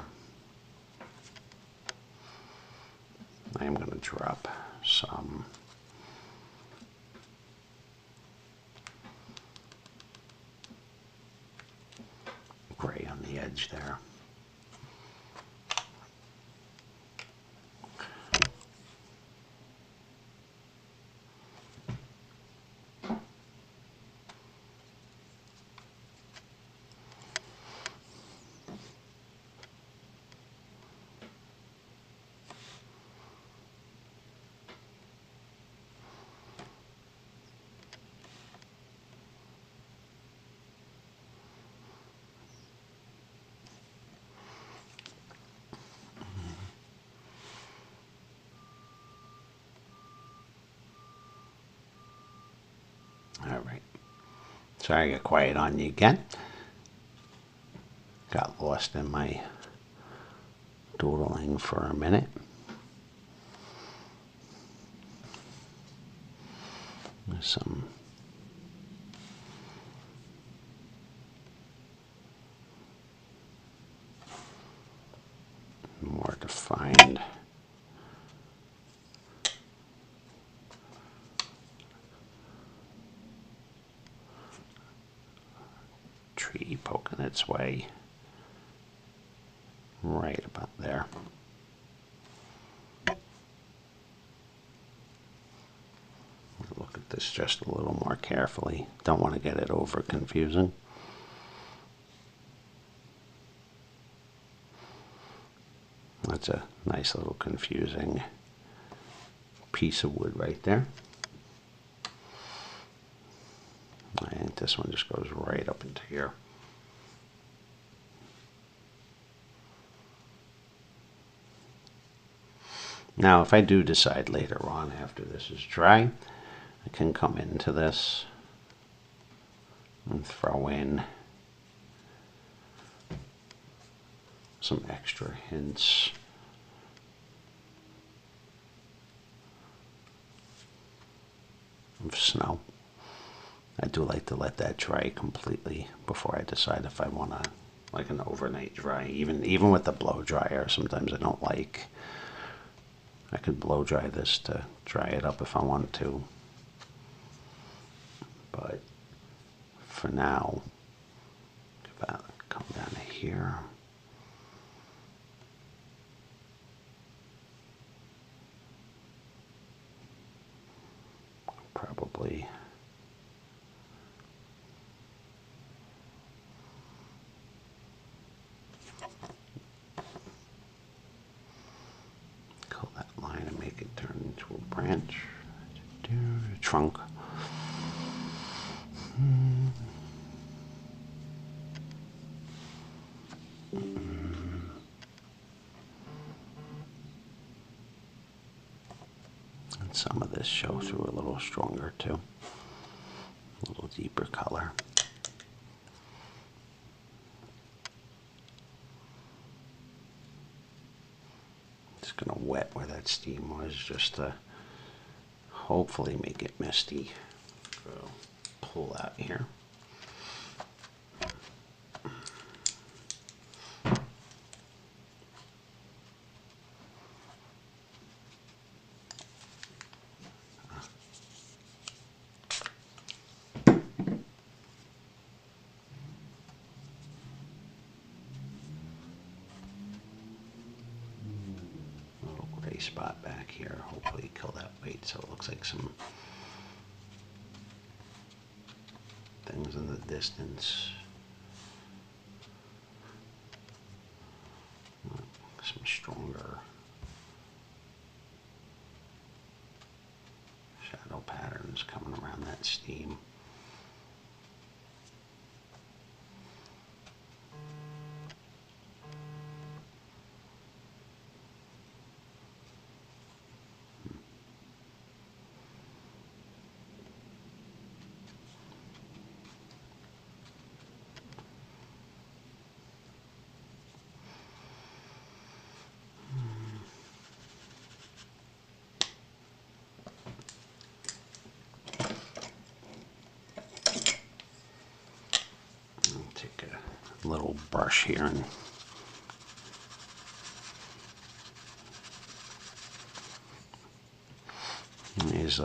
[SPEAKER 1] I am going to drop some gray on the edge there. All right. Sorry I got quiet on you again. Got lost in my doodling for a minute. There's some more defined tree poking its way right about there. Look at this just a little more carefully. Don't want to get it over confusing. That's a nice little confusing piece of wood right there. I think this one just goes right up into here. Now, if I do decide later on, after this is dry, I can come into this and throw in some extra hints of snow. I do like to let that dry completely before I decide if I want to, like an overnight dry. Even with the blow dryer, sometimes I don't like. I could blow dry this to dry it up if I want to. But for now, if I come down here, make it turn into a branch, a trunk. And some of this shows through a little stronger too, a little deeper color. Just gonna wet where that steam was just to hopefully make it misty. So pull out here. Spot back here, hopefully kill that weight so it looks like some things in the distance. Some stronger shadow patterns coming around that steam. Take a little brush here and is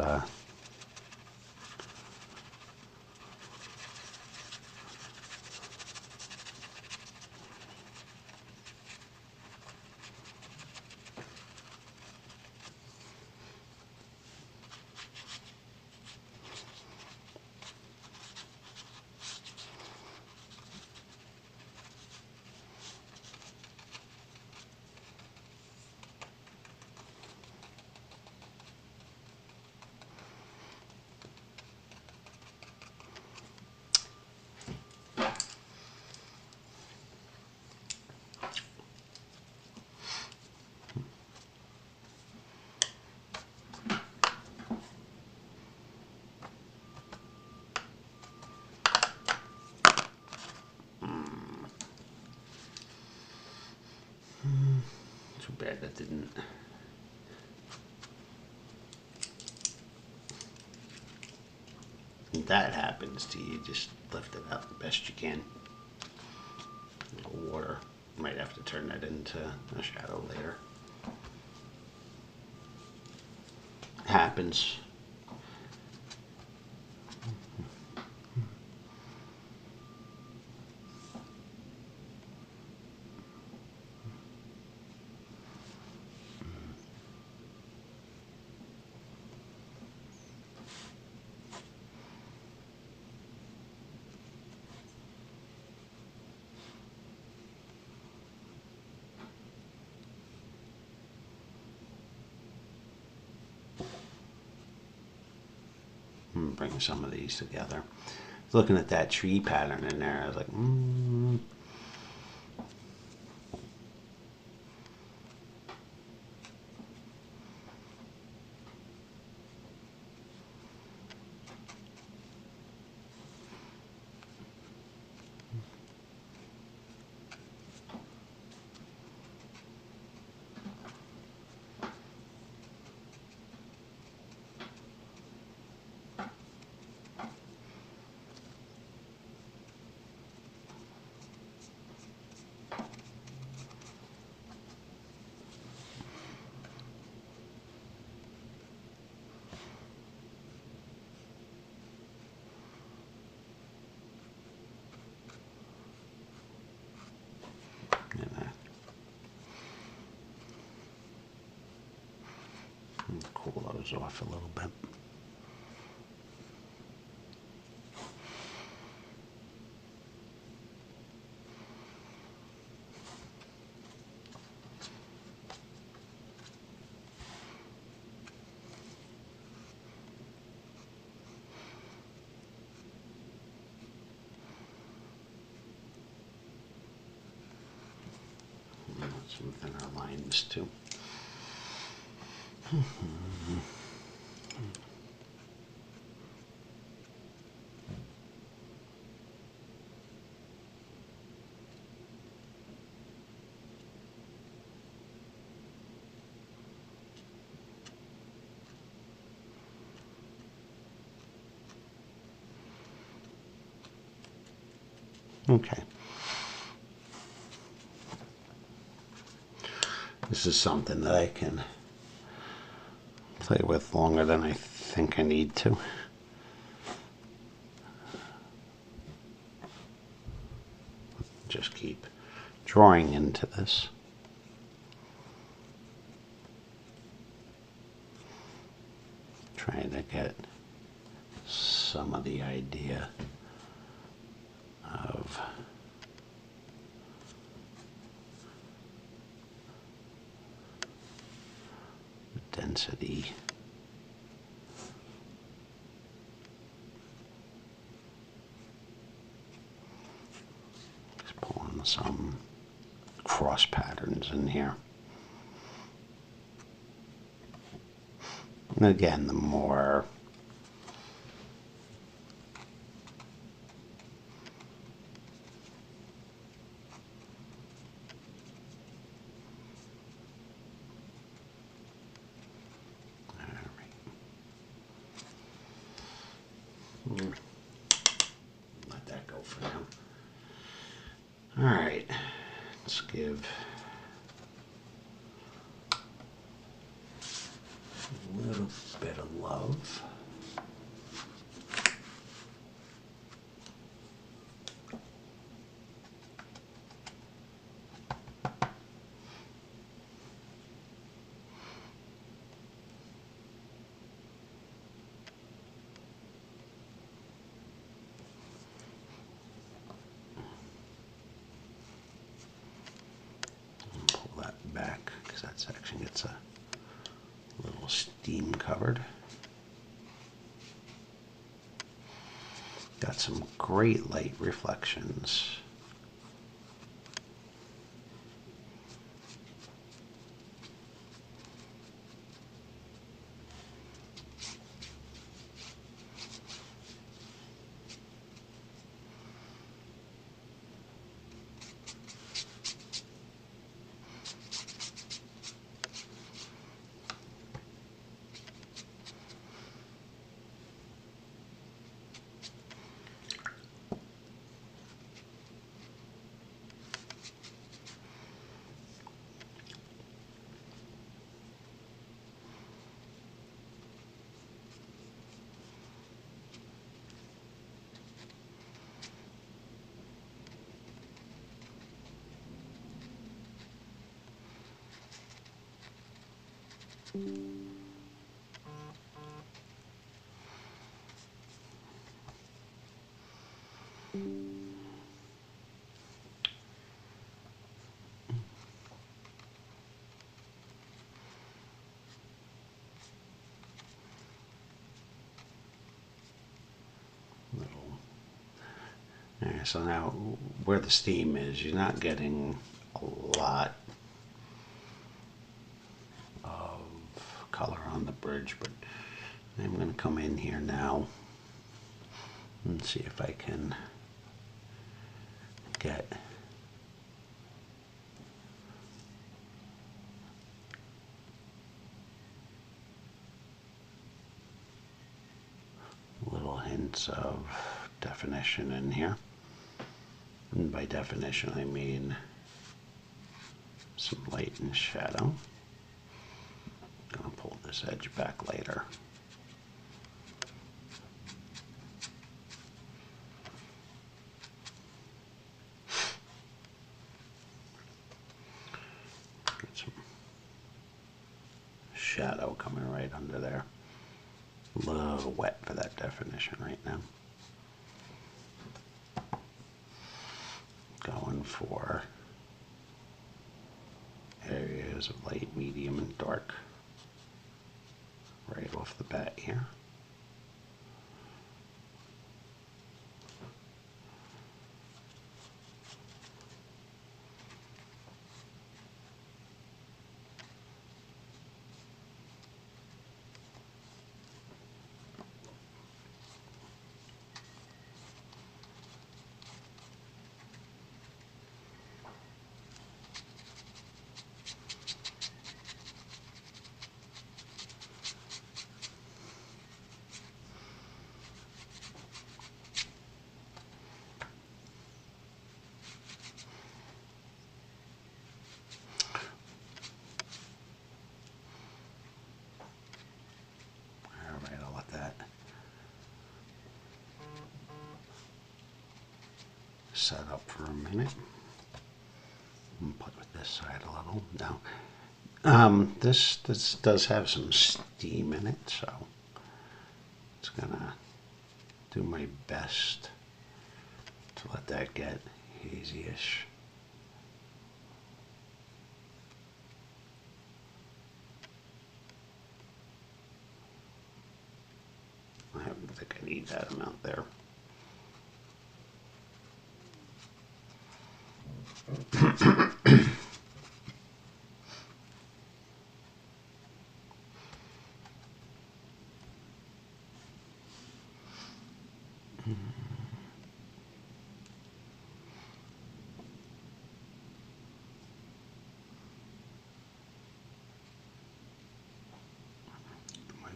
[SPEAKER 1] too bad that didn't. When that happens to you, just lift it up the best you can. A little water. Might have to turn that into a shadow later. Happens. Bring some of these together. Looking at that tree pattern in there, I was like, cool those off a little bit. some thinner lines too. Okay. This is something that I can play with longer than I think I need to. Just keep drawing into this. Trying to get some of the idea of density. Just pulling some cross patterns in here. And again, the more let that go for now. All right, let's give a little bit of love. Back because that section gets a little steam covered. Got some great light reflections. Alright, so now where the steam is, you're not getting a lot of color on the bridge, but I'm going to come in here now and see if I can get little hints of definition in here. And by definition, I mean some light and shadow. I'm going to pull this edge back later. Get some shadow coming right under there. A little wet for that definition right now. Going for areas of light, medium, and dark right off the bat here. set up for a minute. I'm gonna play with this side a little. Now, this does have some steam in it, so it's gonna do my best to let that get hazy-ish. I don't think I need that amount there.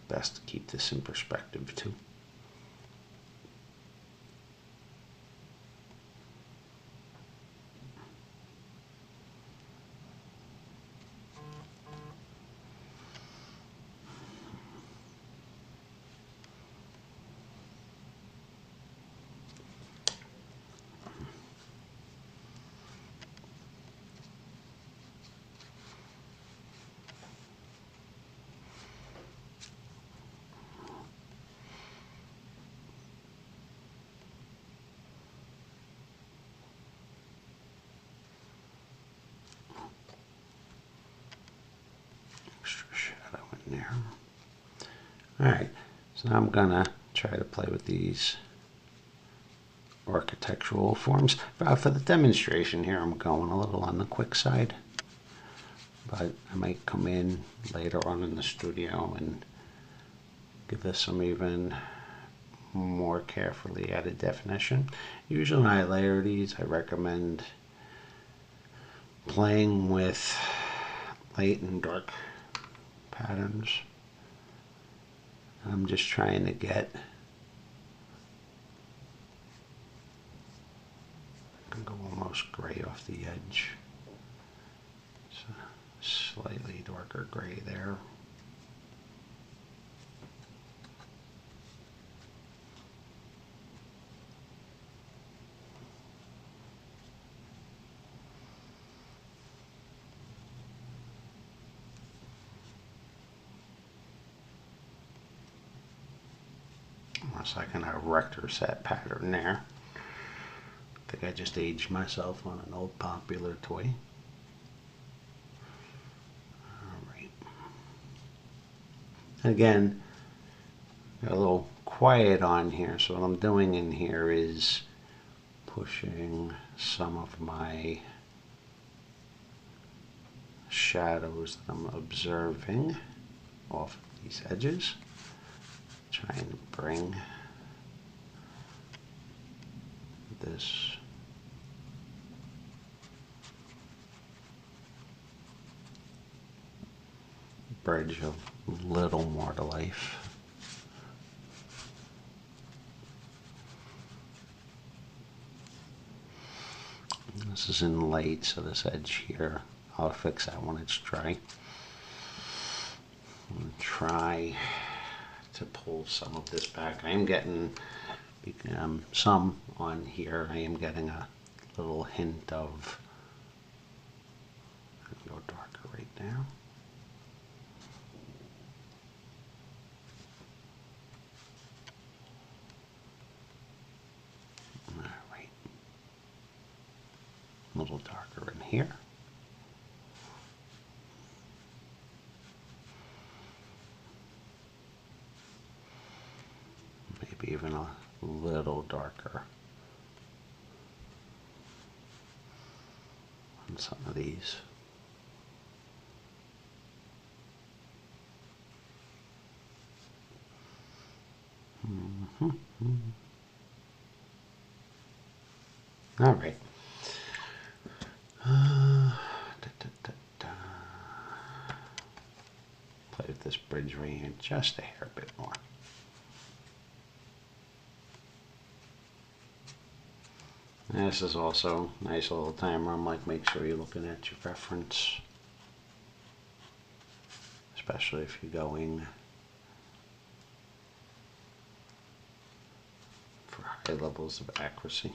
[SPEAKER 1] Best to keep this in perspective too. There. Alright, so now I'm gonna try to play with these architectural forms. For the demonstration here, I'm going a little on the quick side, but I might come in later on in the studio and give this some even more carefully added definition. Usually when I layer these, I recommend playing with light and dark patterns. I'm just trying to get I can go almost gray off the edge. So slightly darker gray there. Almost like an erector set pattern there. I think I just aged myself on an old popular toy. Alright. Again, got a little quiet on here, so what I'm doing in here is pushing some of my shadows that I'm observing off these edges. Trying to bring this bridge a little more to life. This is in light, so this edge here, I'll fix that when it's dry. I'm try to pull some of this back. I am getting some on here. I am getting a little hint of, go darker right there. All right, a little darker in here. Maybe even a little darker on some of these. All right. Play with this bridge right here just a hair bit more. And this is also a nice little timer. I'm like, make sure you're looking at your reference, especially if you're going for high levels of accuracy.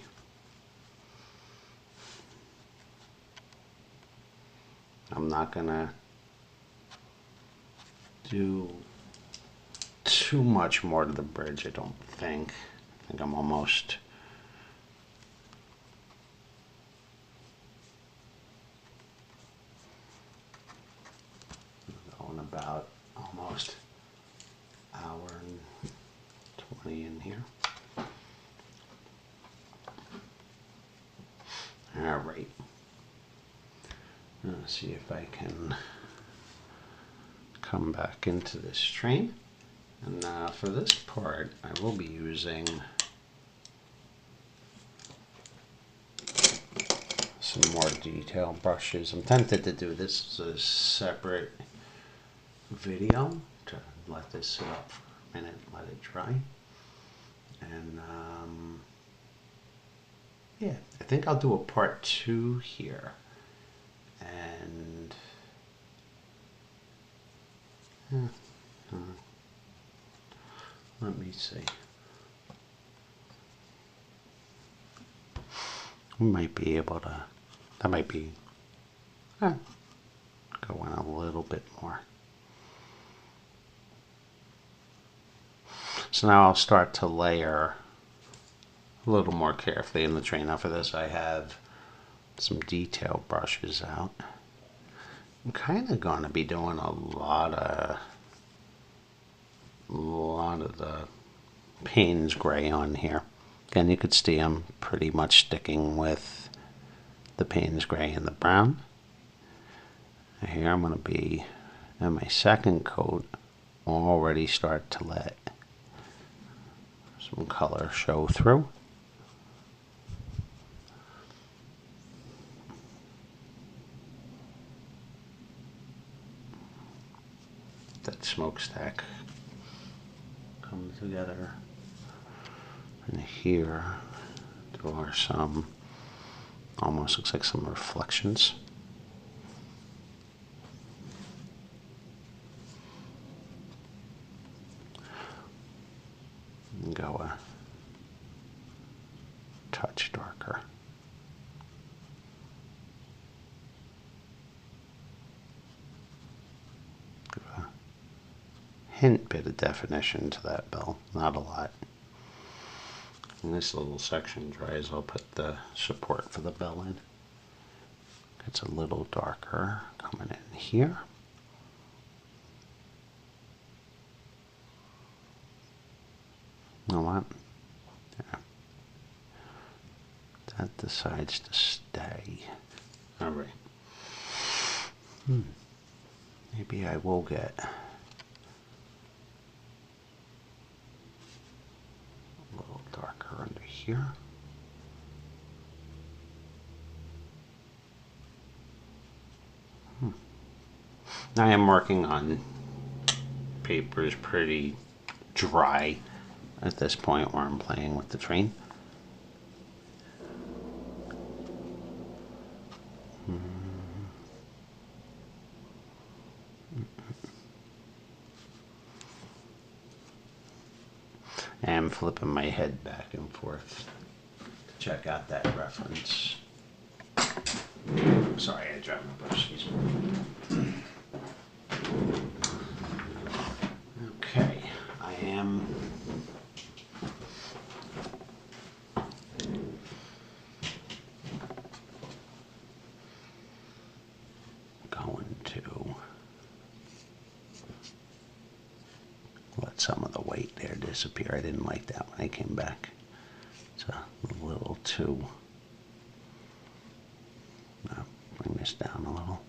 [SPEAKER 1] I'm not gonna do too much more to the bridge, I don't think. I think I'm almost going about almost hour and 20 in here. All right. Let's see if I can come back into this train. And for this part, I will be using some more detail brushes. I'm tempted to do this as a separate video to let this sit up for a minute, let it dry. And yeah, I think I'll do a part 2 here. And let me see. We might be able to, that might be going a little bit more. So now I'll start to layer a little more carefully in the train. Now for this I have some detail brushes out. I'm kind of going to be doing a lot of the Payne's gray on here. Again, you could see I'm pretty much sticking with the Payne's gray and the brown. Here I'm going to be in my second coat, already start to let some color show through. That smokestack come together. And here there are some, almost looks like some reflections. And go a touch darker. Give a hint bit of definition to that bell, not a lot. When this little section dries, I'll put the support for the bell in. It's a little darker coming in here. You know what? Yeah. That decides to stay. All right. Maybe I will get a little darker under here. I am working on papers pretty dry at this point where I'm playing with the train. And I'm flipping my head back and forth to check out that reference. Sorry, I dropped my brush. Okay, I am going to let some of the weight there disappear. I didn't like that when I came back. It's a little too. I'll bring this down a little.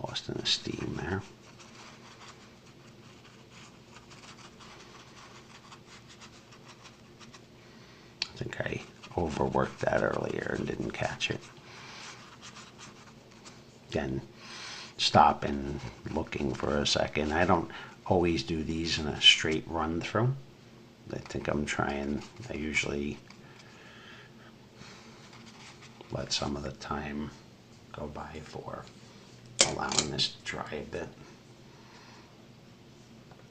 [SPEAKER 1] Lost in the steam there. I think I overworked that earlier and didn't catch it. Again, stopping, looking for a second. I don't always do these in a straight run through. I think I'm trying, I usually let some of the time go by for allowing this to dry a bit.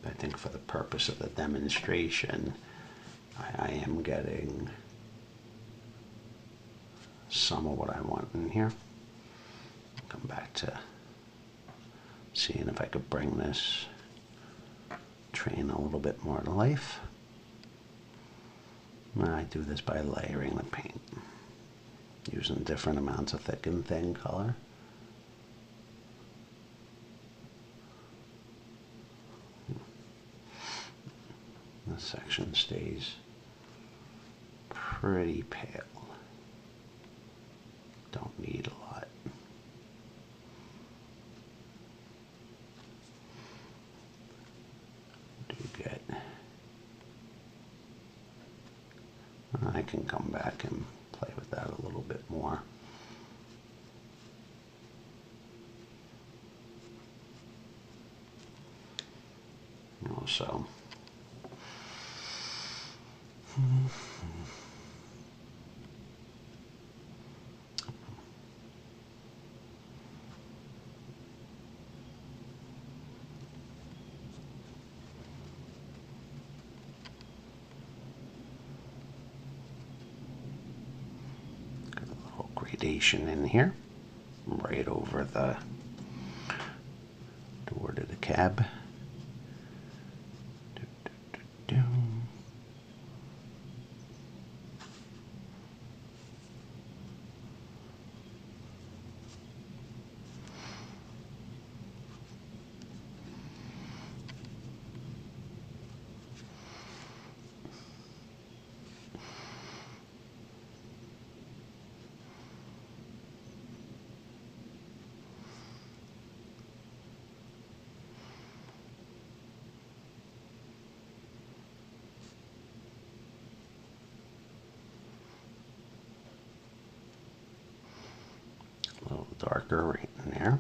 [SPEAKER 1] I think for the purpose of the demonstration, I am getting some of what I want in here. Come back to seeing if I could bring this train a little bit more to life. I do this by layering the paint, using different amounts of thick and thin color. This section stays pretty pale. Don't need a lot. Do get. I can come back and play with that a little bit more. Also, got a little gradation in here, right over the door to the cab. A little darker right in there.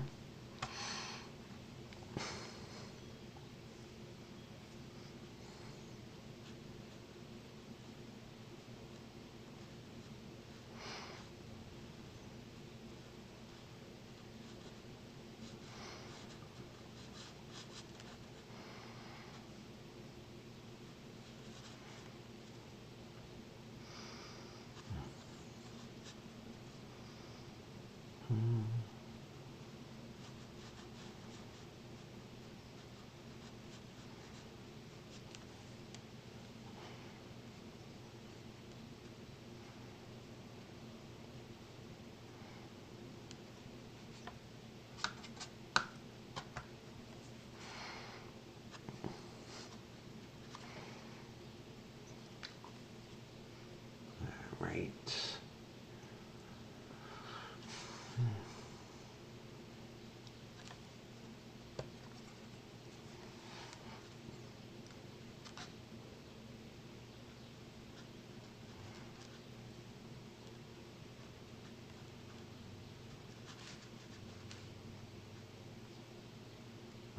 [SPEAKER 1] Right.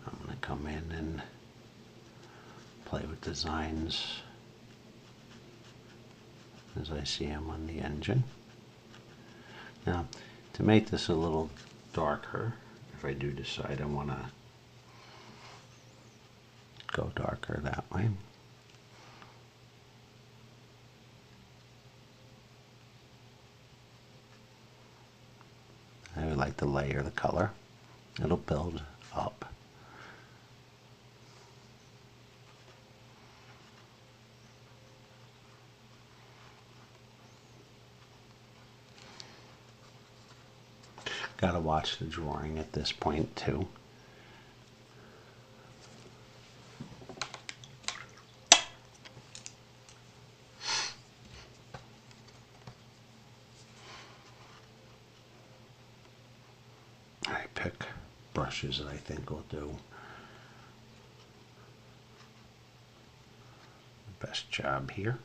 [SPEAKER 1] I'm going to come in and play with designs as I see them on the engine. Now, to make this a little darker, if I do decide I want to go darker that way, I would like to layer the color. It'll build up. Gotta watch the drawing at this point too. I pick brushes that I think will do the best job here.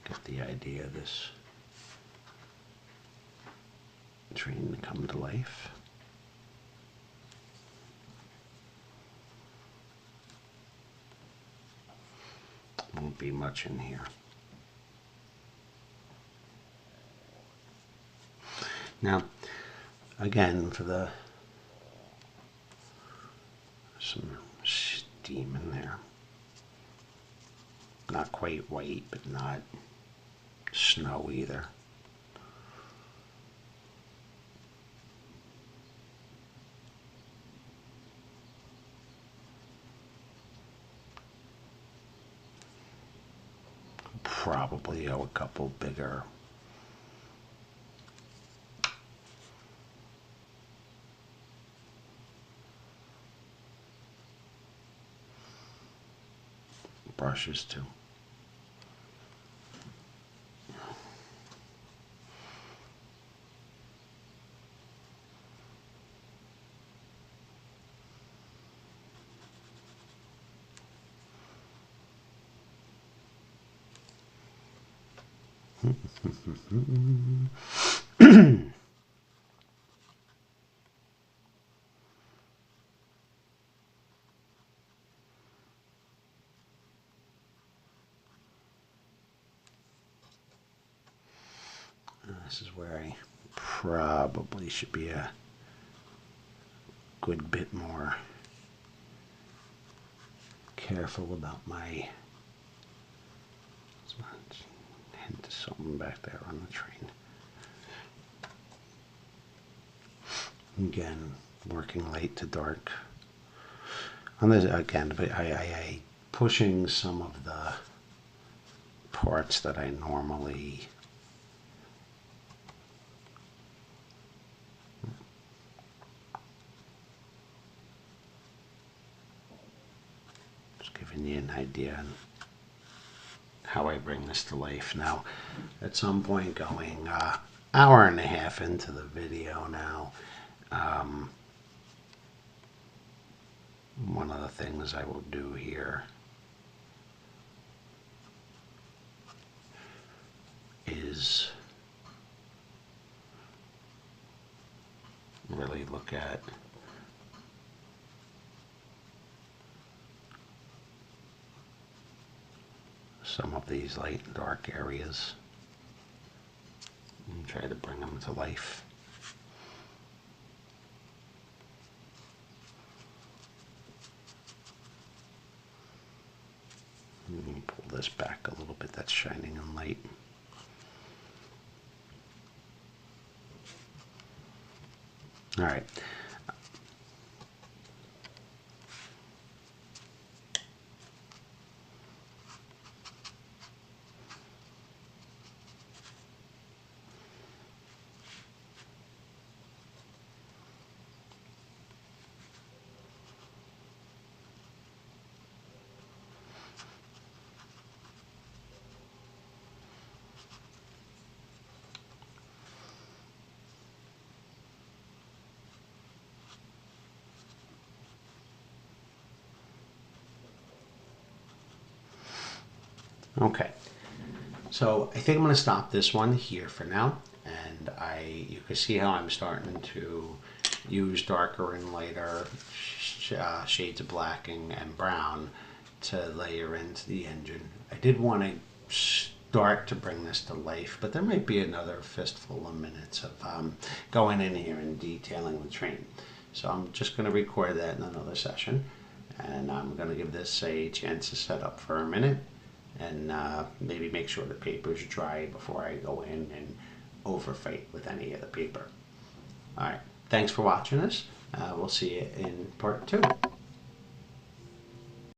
[SPEAKER 1] Get the idea of this train to come to life. shouldn't be much in here. Now, again, for the some steam in there. Not quite white, but not snow either. Probably a couple bigger brushes too. This is where I probably should be a good bit more careful about my hint of something back there on the train. Again, working light to dark. On this again, but I pushing some of the parts that I normally giving you an idea on how I bring this to life. Now, at some point going hour and a half into the video now, one of the things I will do here is really look at some of these light and dark areas and try to bring them to life. Let me pull this back a little bit, that's shining in light. All right. Okay, so I think I'm going to stop this one here for now, and you can see how I'm starting to use darker and lighter shades of black and brown to layer into the engine. I did want to start to bring this to life, but there might be another fistful of minutes of going in here and detailing the train. So I'm just going to record that in another session, and I'm going to give this a chance to set up for a minute, and maybe make sure the paper is dry before I go in and overfight with any of the paper. All right, thanks for watching this. We'll see you in part 2.